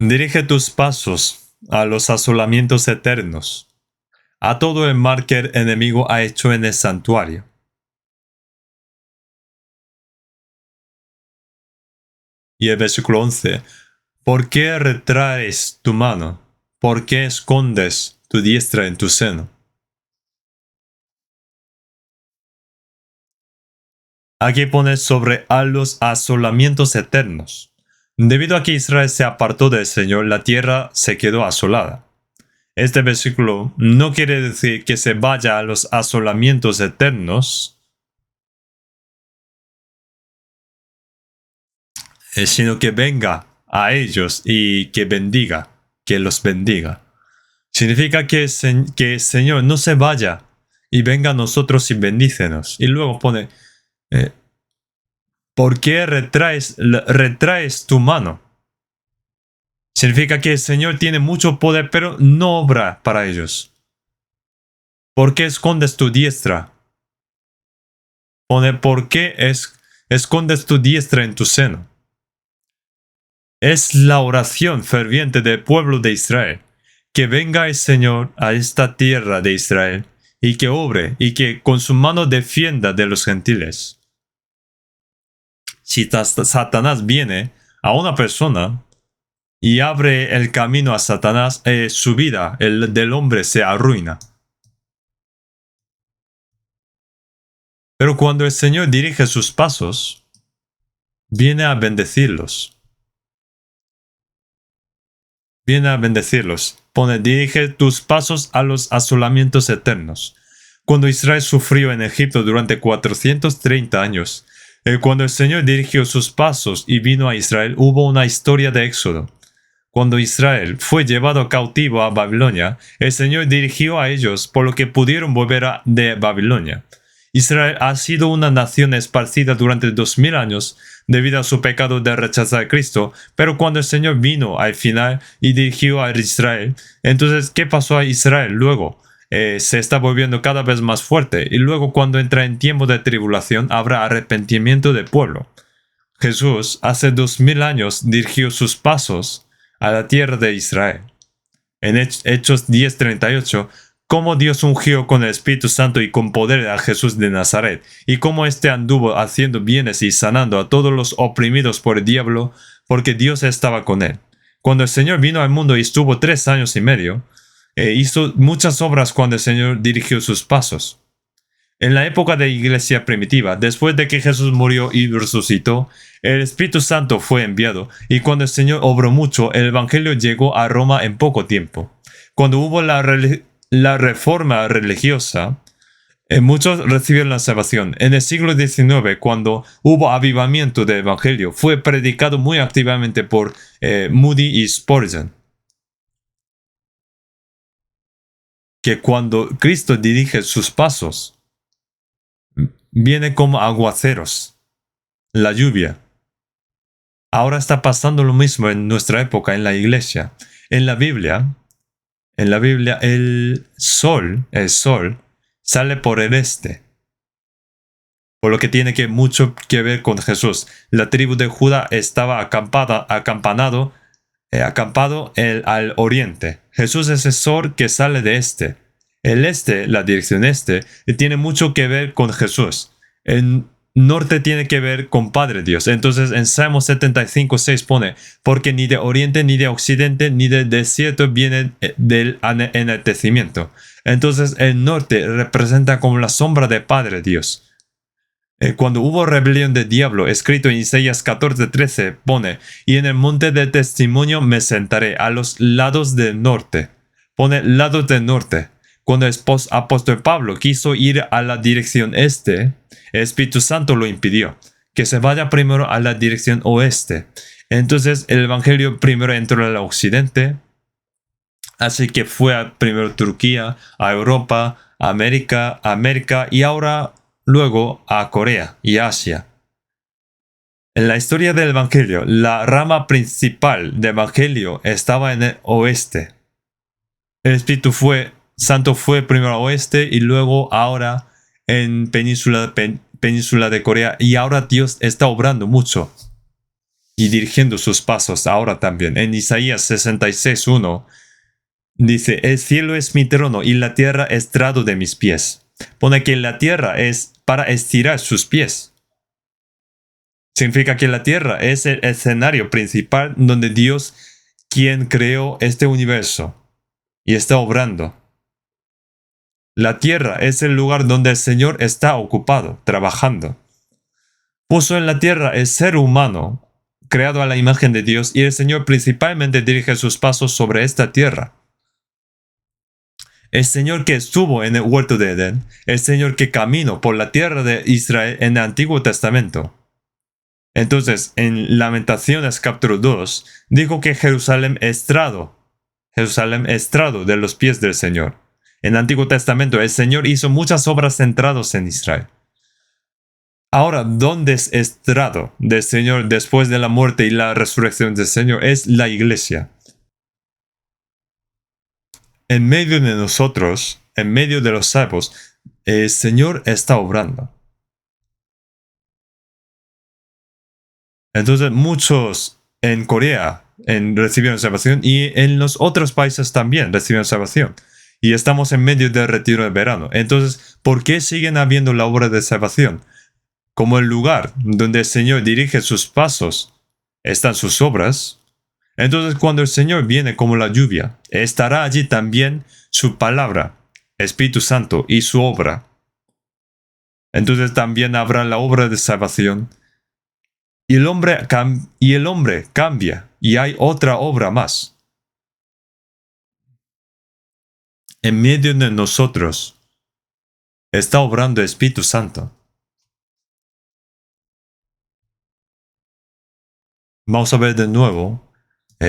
Speaker 1: Dirige tus pasos a los asolamientos eternos, a todo el mal que el enemigo ha hecho en el santuario. Y el versículo 11. ¿Por qué retraes tu mano? ¿Por qué escondes tu diestra en tu seno? Aquí pone sobre a los asolamientos eternos. Debido a que Israel se apartó del Señor, la tierra se quedó asolada. Este versículo no quiere decir que se vaya a los asolamientos eternos, sino que venga a ellos y que bendiga, que los bendiga. Significa que el Señor no se vaya y venga a nosotros y bendícenos. Y luego pone, ¿por qué retraes tu mano? Significa que el Señor tiene mucho poder, pero no obra para ellos. ¿Por qué escondes tu diestra? Pone, ¿por qué escondes tu diestra en tu seno? Es la oración ferviente del pueblo de Israel. Que venga el Señor a esta tierra de Israel y que obre y que con su mano defienda de los gentiles. Si Satanás viene a una persona y abre el camino a Satanás, su vida, el del hombre, se arruina. Pero cuando el Señor dirige sus pasos, viene a bendecirlos. Viene a bendecirlos. Pone, dirige tus pasos a los asolamientos eternos. Cuando Israel sufrió en Egipto durante 430 años, cuando el Señor dirigió sus pasos y vino a Israel, hubo una historia de éxodo. Cuando Israel fue llevado cautivo a Babilonia, el Señor dirigió a ellos por lo que pudieron volver de Babilonia. Israel ha sido una nación esparcida durante 2000 años debido a su pecado de rechazar a Cristo, pero cuando el Señor vino al final y dirigió a Israel, entonces, ¿qué pasó a Israel luego? Se está volviendo cada vez más fuerte y luego cuando entra en tiempo de tribulación habrá arrepentimiento del pueblo. Jesús hace 2000 años dirigió sus pasos a la tierra de Israel. En Hechos 10:38, cómo Dios ungió con el Espíritu Santo y con poder a Jesús de Nazaret, y cómo éste anduvo haciendo bienes y sanando a todos los oprimidos por el diablo, porque Dios estaba con él. Cuando el Señor vino al mundo y estuvo 3 años y medio, hizo muchas obras cuando el Señor dirigió sus pasos. En la época de la iglesia primitiva, después de que Jesús murió y resucitó, el Espíritu Santo fue enviado, y cuando el Señor obró mucho, el Evangelio llegó a Roma en poco tiempo. Cuando hubo la reforma religiosa, muchos recibieron la salvación. En el siglo XIX, cuando hubo avivamiento del Evangelio, fue predicado muy activamente por Moody y Spurgeon, que cuando Cristo dirige sus pasos, viene como aguaceros, la lluvia. Ahora está pasando lo mismo en nuestra época, en la iglesia. En la Biblia, el sol sale por el este. Por lo que tiene mucho que ver con Jesús. La tribu de Judá estaba acampado al oriente. Jesús es el sol que sale de este. El este, la dirección este, tiene mucho que ver con Jesús. El norte tiene que ver con Padre Dios. Entonces en Salmo 75:6 pone, porque ni de oriente, ni de occidente, ni del desierto viene del enaltecimiento. Entonces el norte representa como la sombra de Padre Dios. Cuando hubo rebelión del diablo, escrito en Isaías 14:13, pone, y en el monte del testimonio me sentaré a los lados del norte. Pone lados del norte. Cuando el apóstol Pablo quiso ir a la dirección este, el Espíritu Santo lo impidió, que se vaya primero a la dirección oeste. Entonces el Evangelio primero entró al occidente, así que fue primero a Turquía, a Europa, a América y ahora luego a Corea y Asia. En la historia del Evangelio, la rama principal del Evangelio estaba en el oeste. El Espíritu Santo fue primero al oeste y luego ahora en península de Corea. Y ahora Dios está obrando mucho y dirigiendo sus pasos ahora también. En Isaías 66:1 dice, el cielo es mi trono y la tierra estrado de mis pies. Pone que la tierra es para estirar sus pies. Significa que la tierra es el escenario principal donde Dios, quien creó este universo, y está obrando. La tierra es el lugar donde el Señor está ocupado, trabajando. Puso en la tierra el ser humano, creado a la imagen de Dios, y el Señor principalmente dirige sus pasos sobre esta tierra. El Señor que estuvo en el huerto de Edén, el Señor que caminó por la tierra de Israel en el Antiguo Testamento. Entonces, en Lamentaciones capítulo 2, dijo que Jerusalén estrado de los pies del Señor. En el Antiguo Testamento, el Señor hizo muchas obras centradas en Israel. Ahora, ¿dónde es estrado del Señor después de la muerte y la resurrección del Señor? Es la iglesia. En medio de nosotros, en medio de los salvos, el Señor está obrando. Entonces muchos en Corea recibieron salvación y en los otros países también recibieron salvación. Y estamos en medio del retiro de verano. Entonces, ¿por qué siguen habiendo la obra de salvación? Como el lugar donde el Señor dirige sus pasos, están sus obras. Entonces, cuando el Señor viene como la lluvia, estará allí también su palabra, Espíritu Santo y su obra. Entonces también habrá la obra de salvación. Y el hombre cambia y hay otra obra más. En medio de nosotros está obrando el Espíritu Santo. Vamos a ver de nuevo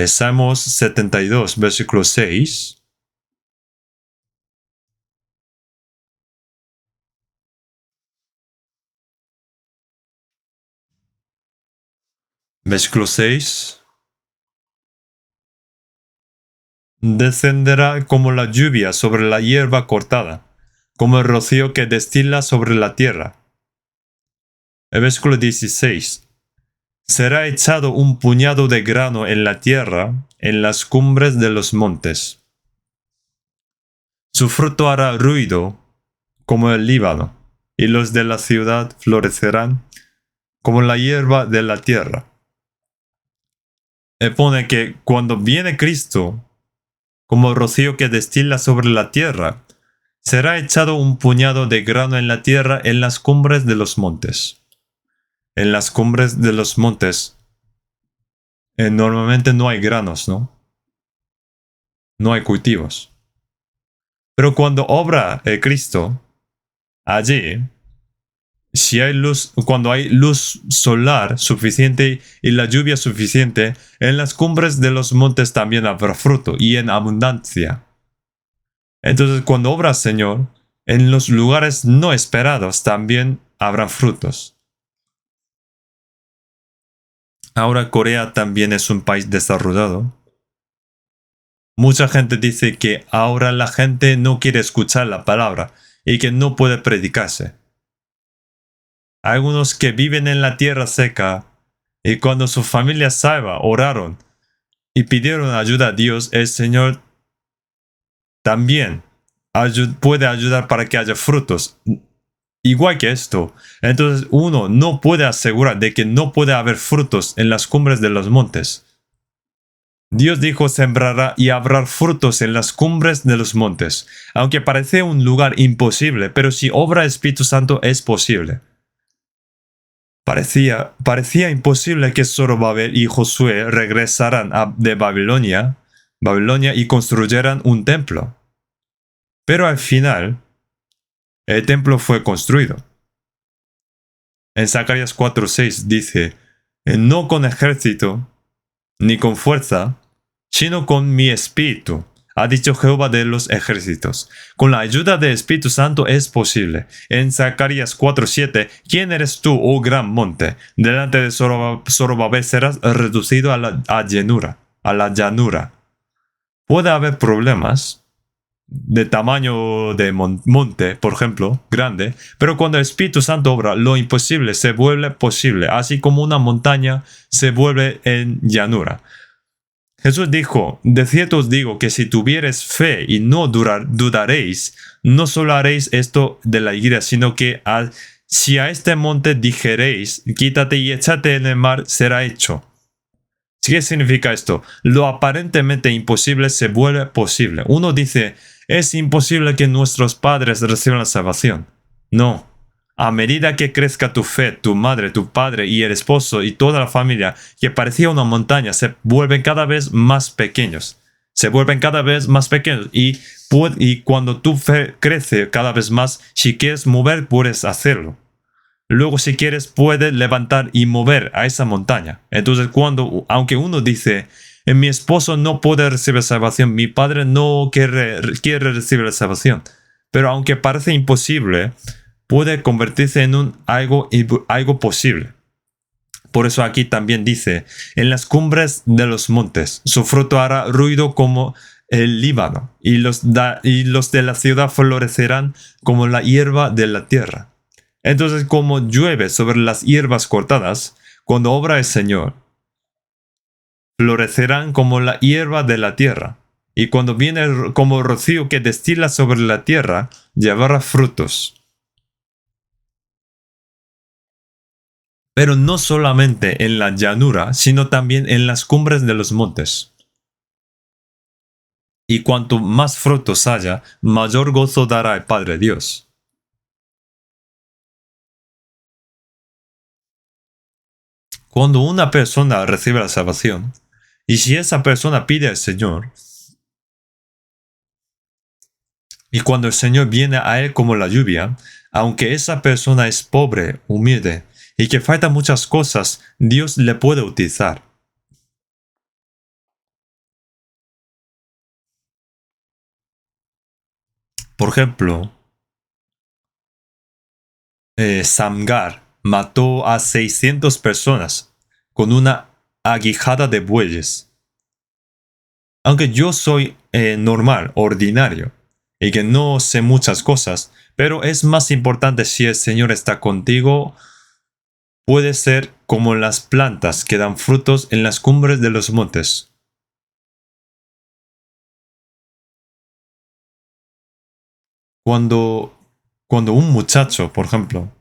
Speaker 1: Salmos 72, versículo 6. Versículo 6. Descenderá como la lluvia sobre la hierba cortada, como el rocío que destila sobre la tierra. El versículo 16. será echado un puñado de grano en la tierra, en las cumbres de los montes. Su fruto hará ruido como el Líbano, y los de la ciudad florecerán como la hierba de la tierra. Pone que cuando viene Cristo, como rocío que destila sobre la tierra, será echado un puñado de grano en la tierra en las cumbres de los montes. En las cumbres de los montes normalmente no hay granos, ¿no? No hay cultivos. Pero cuando obra Cristo, allí, si hay luz, cuando hay luz solar suficiente y la lluvia suficiente, en las cumbres de los montes también habrá fruto y en abundancia. Entonces, cuando obra el Señor, en los lugares no esperados también habrá frutos. Ahora Corea también es un país desarrollado. Mucha gente dice que ahora la gente no quiere escuchar la palabra y que no puede predicarse. Algunos que viven en la tierra seca y cuando su familia salva oraron y pidieron ayuda a Dios, el Señor también puede ayudar para que haya frutos. Igual que esto, entonces uno no puede asegurar de que no puede haber frutos en las cumbres de los montes. Dios dijo sembrará y habrá frutos en las cumbres de los montes, aunque parece un lugar imposible, pero si obra el Espíritu Santo es posible. Parecía imposible que Zorobabel y Josué regresaran de Babilonia y construyeran un templo. Pero al final, el templo fue construido. En Zacarías 4:6 dice, no con ejército, ni con fuerza, sino con mi espíritu, ha dicho Jehová de los ejércitos. Con la ayuda del Espíritu Santo es posible. En Zacarías 4:7, ¿quién eres tú, oh gran monte? Delante de Zorobabel serás reducido a la llanura. Puede haber problemas de tamaño de monte, por ejemplo, grande, pero cuando el Espíritu Santo obra, lo imposible se vuelve posible, así como una montaña se vuelve en llanura. Jesús dijo, de cierto os digo que si tuviereis fe y no dudaréis, no solo haréis esto de la higuera, sino que si a este monte dijereis, quítate y échate en el mar, será hecho. ¿Qué significa esto? Lo aparentemente imposible se vuelve posible. Uno dice, es imposible que nuestros padres reciban la salvación. No. A medida que crezca tu fe, tu madre, tu padre y el esposo y toda la familia, que parecía una montaña, se vuelven cada vez más pequeños. Y cuando tu fe crece cada vez más, si quieres mover, puedes hacerlo. Luego, si quieres, puedes levantar y mover a esa montaña. Entonces, aunque uno dice, mi esposo no puede recibir salvación, mi padre no quiere recibir la salvación, pero aunque parece imposible, puede convertirse en algo posible. Por eso aquí también dice, en las cumbres de los montes, su fruto hará ruido como el Líbano, y los de la ciudad florecerán como la hierba de la tierra. Entonces, como llueve sobre las hierbas cortadas, cuando obra el Señor, florecerán como la hierba de la tierra. Y cuando viene como rocío que destila sobre la tierra, llevará frutos. Pero no solamente en la llanura, sino también en las cumbres de los montes. Y cuanto más frutos haya, mayor gozo dará el Padre Dios. Cuando una persona recibe la salvación, y si esa persona pide al Señor, y cuando el Señor viene a él como la lluvia, aunque esa persona es pobre, humilde, y que falta muchas cosas, Dios le puede utilizar. Por ejemplo, Samgar mató a 600 personas con una aguijada de bueyes. Aunque yo soy normal, ordinario, y que no sé muchas cosas, pero es más importante si el Señor está contigo puede ser como las plantas que dan frutos en las cumbres de los montes. Cuando, cuando un muchacho, por ejemplo,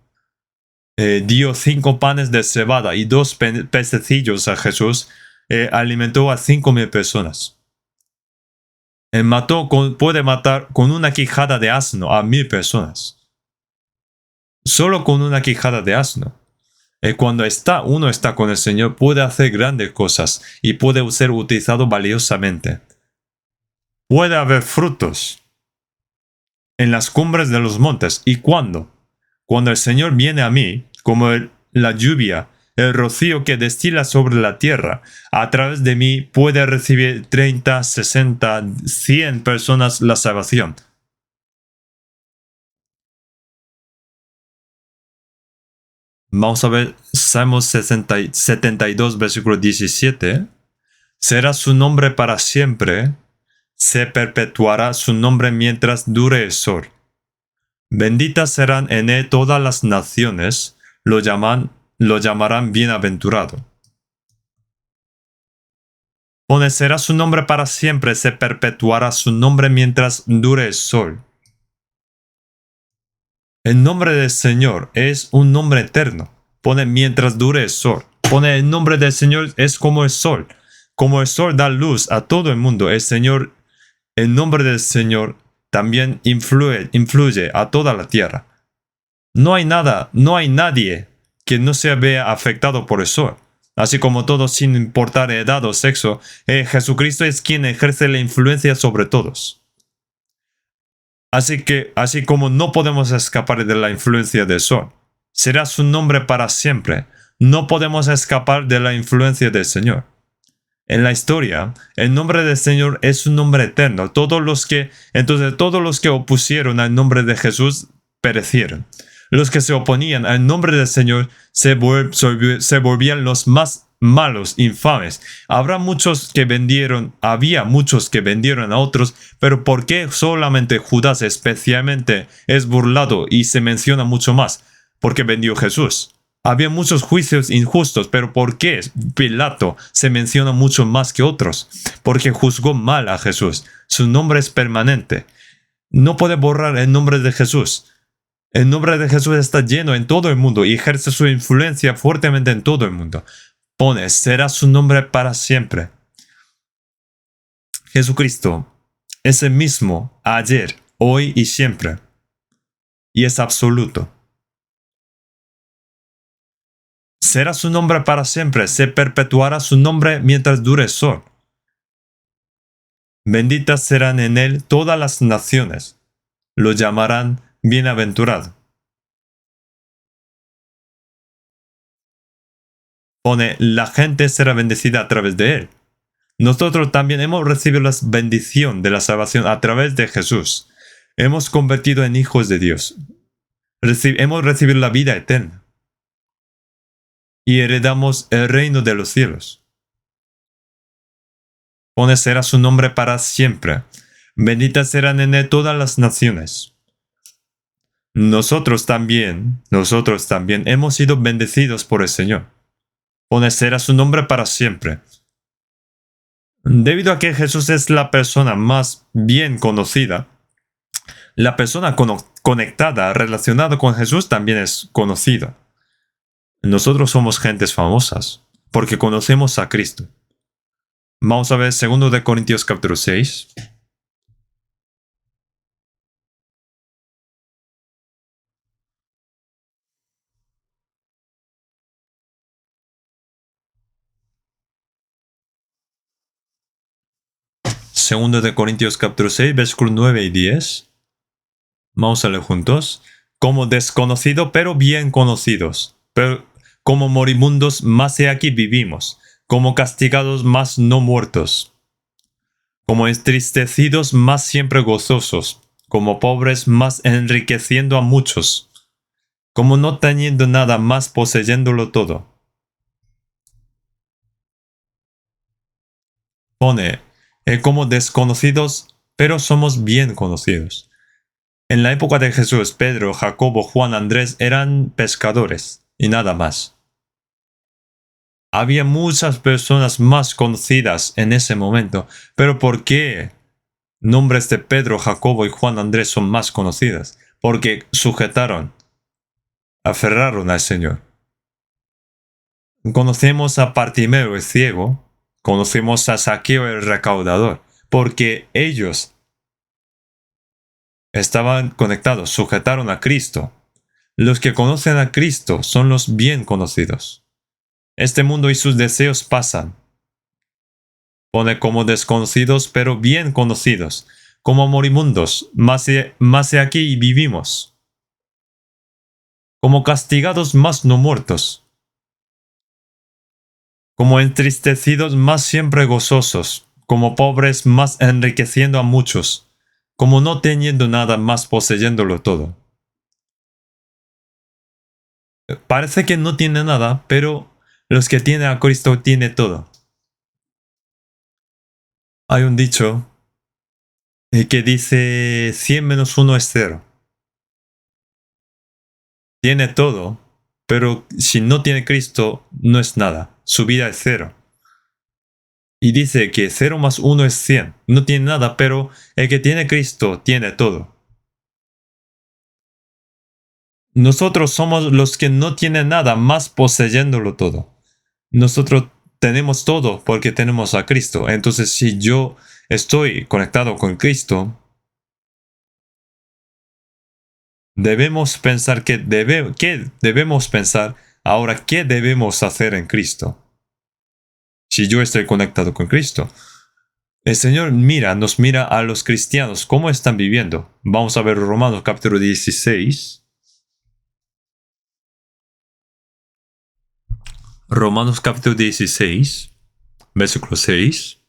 Speaker 1: dio 5 panes de cebada y 2 pececillos a Jesús, alimentó a 5.000 personas. Puede matar con una quijada de asno a 1.000 personas. Solo con una quijada de asno. Cuando uno está con el Señor, puede hacer grandes cosas y puede ser utilizado valiosamente. Puede haber frutos en las cumbres de los montes. ¿Y cuándo? Cuando el Señor viene a mí, como la lluvia, el rocío que destila sobre la tierra, a través de mí puede recibir 30, 60, 100 personas la salvación. Vamos a ver Salmos 72, versículo 17. Será su nombre para siempre, se perpetuará su nombre mientras dure el sol. Benditas serán en él todas las naciones, lo llamarán bienaventurado. Será su nombre para siempre, se perpetuará su nombre mientras dure el sol. El nombre del Señor es un nombre eterno. Mientras dure el sol. El nombre del Señor es como el sol. Como el sol da luz a todo el mundo, el nombre del Señor también influye a toda la tierra. No hay nadie que no se vea afectado por el sol. Así como todos, sin importar edad o sexo, Jesucristo es quien ejerce la influencia sobre todos. Así como no podemos escapar de la influencia del sol, será su nombre para siempre. No podemos escapar de la influencia del Señor. En la historia, el nombre del Señor es un nombre eterno. Todos los que opusieron al nombre de Jesús perecieron. Los que se oponían al nombre del Señor se volvían los más malos, infames. Había muchos que vendieron a otros, pero ¿por qué solamente Judas especialmente es burlado y se menciona mucho más? Porque vendió Jesús. Había muchos juicios injustos, pero ¿por qué Pilato se menciona mucho más que otros? Porque juzgó mal a Jesús. Su nombre es permanente. No puede borrar el nombre de Jesús. El nombre de Jesús está lleno en todo el mundo y ejerce su influencia fuertemente en todo el mundo. Será su nombre para siempre. Jesucristo es el mismo ayer, hoy y siempre. Y es absoluto. Será su nombre para siempre, se perpetuará su nombre mientras dure el sol. Benditas serán en él todas las naciones, lo llamarán bienaventurado. La gente será bendecida a través de él. Nosotros también hemos recibido la bendición de la salvación a través de Jesús. Hemos convertido en hijos de Dios. Hemos recibido la vida eterna. Y heredamos el reino de los cielos. Será su nombre para siempre. Benditas serán en él todas las naciones. Nosotros también hemos sido bendecidos por el Señor. Será su nombre para siempre. Debido a que Jesús es la persona más bien conocida, la persona conectada, relacionada con Jesús también es conocida. Nosotros somos gentes famosas porque conocemos a Cristo. Vamos a ver 2 de Corintios capítulo 6. Segundo de Corintios capítulo 6, versículos 9 y 10. Vamos a leer juntos. Como desconocido, pero bien conocidos. Pero como moribundos, más he aquí vivimos. Como castigados, más no muertos. Como entristecidos, más siempre gozosos. Como pobres, más enriqueciendo a muchos. Como no teniendo nada, más poseyéndolo todo. Como desconocidos, pero somos bien conocidos. En la época de Jesús, Pedro, Jacobo, Juan, Andrés eran pescadores y nada más. Había muchas personas más conocidas en ese momento, pero ¿por qué nombres de Pedro, Jacobo y Juan Andrés son más conocidas? Porque sujetaron, aferraron al Señor. Conocemos a Bartimeo el ciego, conocemos a Zaqueo el recaudador, porque ellos estaban conectados, sujetaron a Cristo. Los que conocen a Cristo son los bien conocidos. Este mundo y sus deseos pasan. Pone como desconocidos pero bien conocidos, como moribundos, más de aquí vivimos, como castigados más no muertos, como entristecidos más siempre gozosos, como pobres más enriqueciendo a muchos, como no teniendo nada más poseyéndolo todo. Parece que no tiene nada, pero los que tienen a Cristo tienen todo. Hay un dicho que dice 100 menos 1 es 0. Tiene todo, pero si no tiene Cristo, no es nada. Su vida es 0. Y dice que 0 más 1 es 100. No tiene nada, pero el que tiene Cristo tiene todo. Nosotros somos los que no tienen nada más poseyéndolo todo. Nosotros tenemos todo porque tenemos a Cristo. Entonces, si yo estoy conectado con Cristo, debemos pensar que debemos pensar ahora qué debemos hacer en Cristo. Si yo estoy conectado con Cristo, el Señor nos mira a los cristianos, cómo están viviendo. Vamos a ver Romanos capítulo 16. Romanos capítulo 16, versículo 6.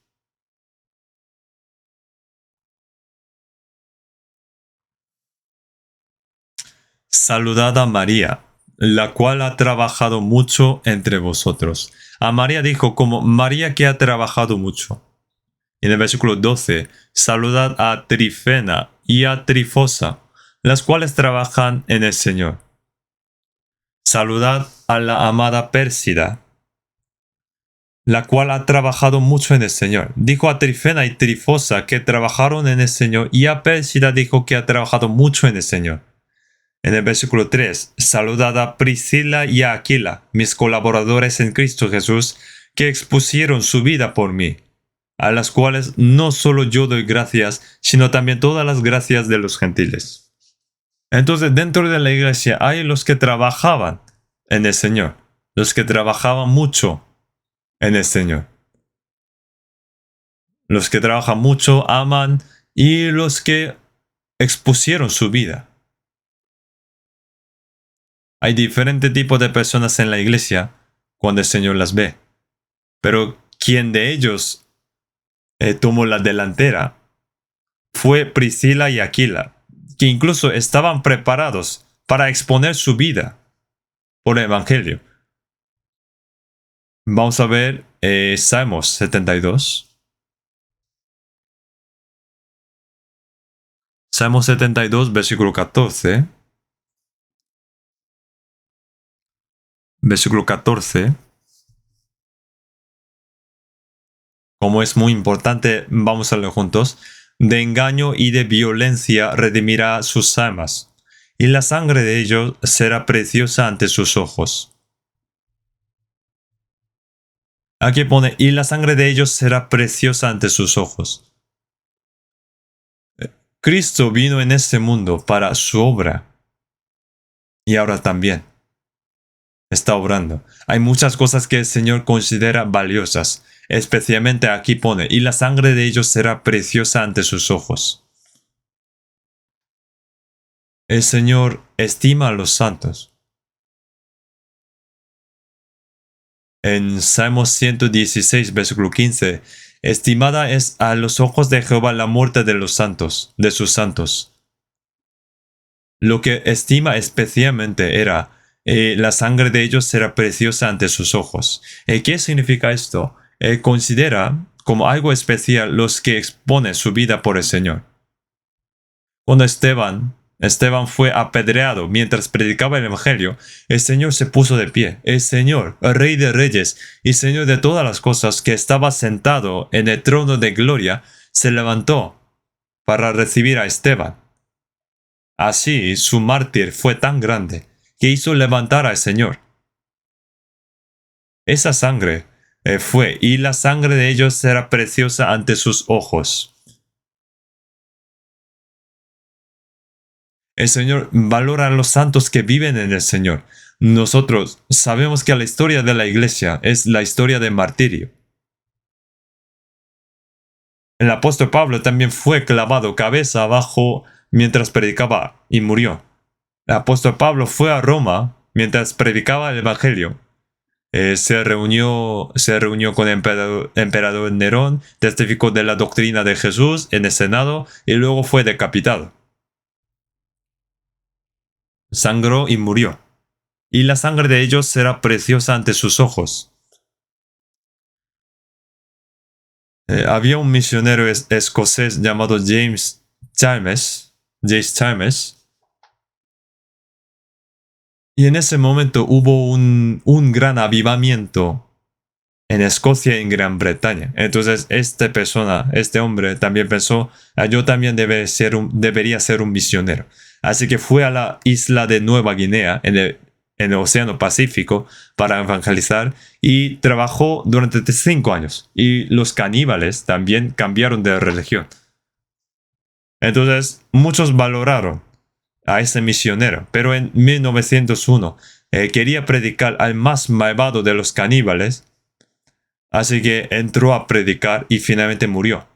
Speaker 1: Saludad a María, la cual ha trabajado mucho entre vosotros. A María dijo como María que ha trabajado mucho. En el versículo 12, saludad a Trifena y a Trifosa, las cuales trabajan en el Señor. Saludad a la amada Pérsida, la cual ha trabajado mucho en el Señor. Dijo a Trifena y Trifosa que trabajaron en el Señor, y a Pérsida dijo que ha trabajado mucho en el Señor. En el versículo 3, saludad a Priscila y a Aquila, mis colaboradores en Cristo Jesús, que expusieron su vida por mí, a las cuales no solo yo doy gracias, sino también todas las gracias de los gentiles. Entonces, dentro de la iglesia hay los que trabajaban en el Señor, los que trabajaban mucho en el Señor. Los que trabajan mucho, aman, y los que expusieron su vida. Hay diferentes tipos de personas en la iglesia cuando el Señor las ve. Pero quien de ellos tomó la delantera fue Priscila y Aquila, que incluso estaban preparados para exponer su vida por el Evangelio. Vamos a ver Salmos 72. Salmos 72, versículo 14. Versículo 14. Como es muy importante, vamos a leer juntos. De engaño y de violencia redimirá sus almas, y la sangre de ellos será preciosa ante sus ojos. Aquí pone, y la sangre de ellos será preciosa ante sus ojos. Cristo vino en este mundo para su obra, y ahora también está obrando. Hay muchas cosas que el Señor considera valiosas. Especialmente aquí pone, y la sangre de ellos será preciosa ante sus ojos. El Señor estima a los santos. En Salmos 116, versículo 15, estimada es a los ojos de Jehová la muerte de los santos, de sus santos. Lo que estima especialmente era, la sangre de ellos será preciosa ante sus ojos. ¿Qué significa esto? Considera como algo especial los que exponen su vida por el Señor. Cuando Esteban Esteban fue apedreado mientras predicaba el Evangelio, el Señor se puso de pie. El Señor, el Rey de Reyes y Señor de todas las cosas, que estaba sentado en el trono de gloria, se levantó para recibir a Esteban. Así, su mártir fue tan grande que hizo levantar al Señor. Esa sangre fue, y la sangre de ellos será preciosa ante sus ojos. El Señor valora a los santos que viven en el Señor. Nosotros sabemos que la historia de la iglesia es la historia de martirio. El apóstol Pablo también fue clavado cabeza abajo mientras predicaba y murió. El apóstol Pablo fue a Roma mientras predicaba el Evangelio. Se reunió con el emperador Nerón, testificó de la doctrina de Jesús en el Senado y luego fue decapitado. Sangró y murió, y la sangre de ellos será preciosa ante sus ojos. Había un misionero escocés llamado James Chalmers, y en ese momento hubo un gran avivamiento en Escocia y en Gran Bretaña. Entonces este hombre también pensó, yo también debería ser un misionero. Así que fue a la isla de Nueva Guinea, en el Océano Pacífico, para evangelizar y trabajó durante 5 años. Y los caníbales también cambiaron de religión. Entonces, muchos valoraron a ese misionero, pero en 1901 quería predicar al más malvado de los caníbales, así que entró a predicar y finalmente murió.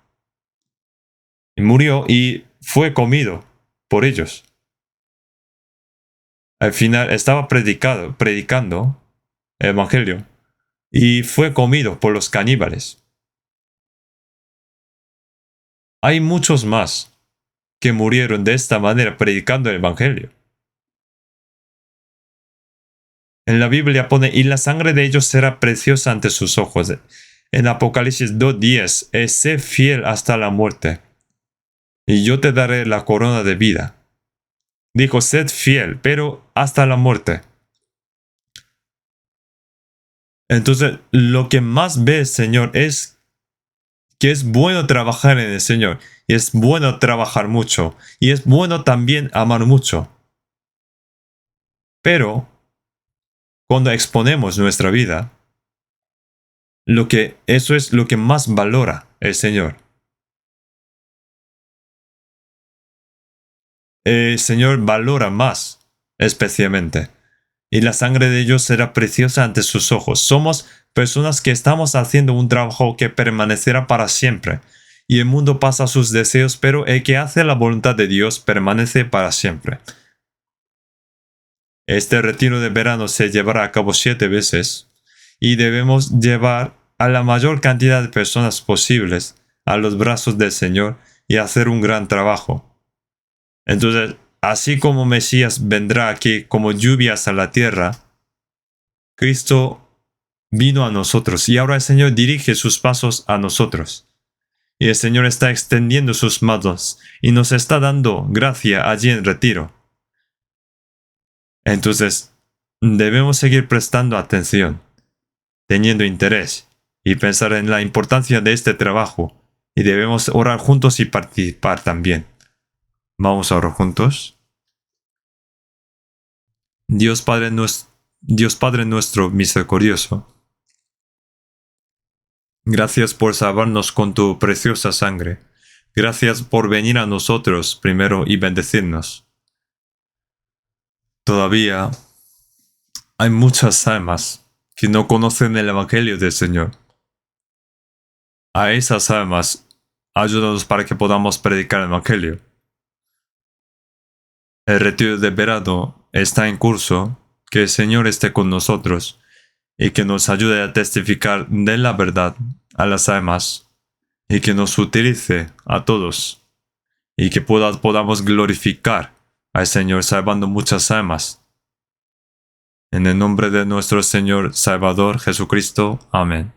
Speaker 1: Murió y fue comido por ellos. Al final estaba predicando el Evangelio y fue comido por los caníbales. Hay muchos más que murieron de esta manera predicando el Evangelio. En la Biblia pone, y la sangre de ellos será preciosa ante sus ojos. En Apocalipsis 2:10, sé fiel hasta la muerte, y yo te daré la corona de vida. Dijo, sed fiel, pero hasta la muerte. Entonces, lo que más ve el Señor es que es bueno trabajar en el Señor, y es bueno trabajar mucho, y es bueno también amar mucho. Pero, cuando exponemos nuestra vida, eso es lo que más valora el Señor. El Señor valora más, especialmente. Y la sangre de ellos será preciosa ante sus ojos. Somos personas que estamos haciendo un trabajo que permanecerá para siempre. Y el mundo pasa sus deseos, pero el que hace la voluntad de Dios permanece para siempre. Este retiro de verano se llevará a cabo 7 veces. Y debemos llevar a la mayor cantidad de personas posibles a los brazos del Señor y hacer un gran trabajo. Entonces, así como Mesías vendrá aquí como lluvias a la tierra, Cristo vino a nosotros y ahora el Señor dirige sus pasos a nosotros. Y el Señor está extendiendo sus manos y nos está dando gracia allí en retiro. Entonces, debemos seguir prestando atención, teniendo interés y pensar en la importancia de este trabajo, y debemos orar juntos y participar también. Vamos a orar juntos. Dios Padre nuestro misericordioso, gracias por salvarnos con tu preciosa sangre. Gracias por venir a nosotros primero y bendecirnos. Todavía hay muchas almas que no conocen el Evangelio del Señor. A esas almas, ayúdanos para que podamos predicar el Evangelio. El retiro de verano está en curso. Que el Señor esté con nosotros y que nos ayude a testificar de la verdad a las almas y que nos utilice a todos y que podamos glorificar al Señor salvando muchas almas. En el nombre de nuestro Señor Salvador Jesucristo. Amén.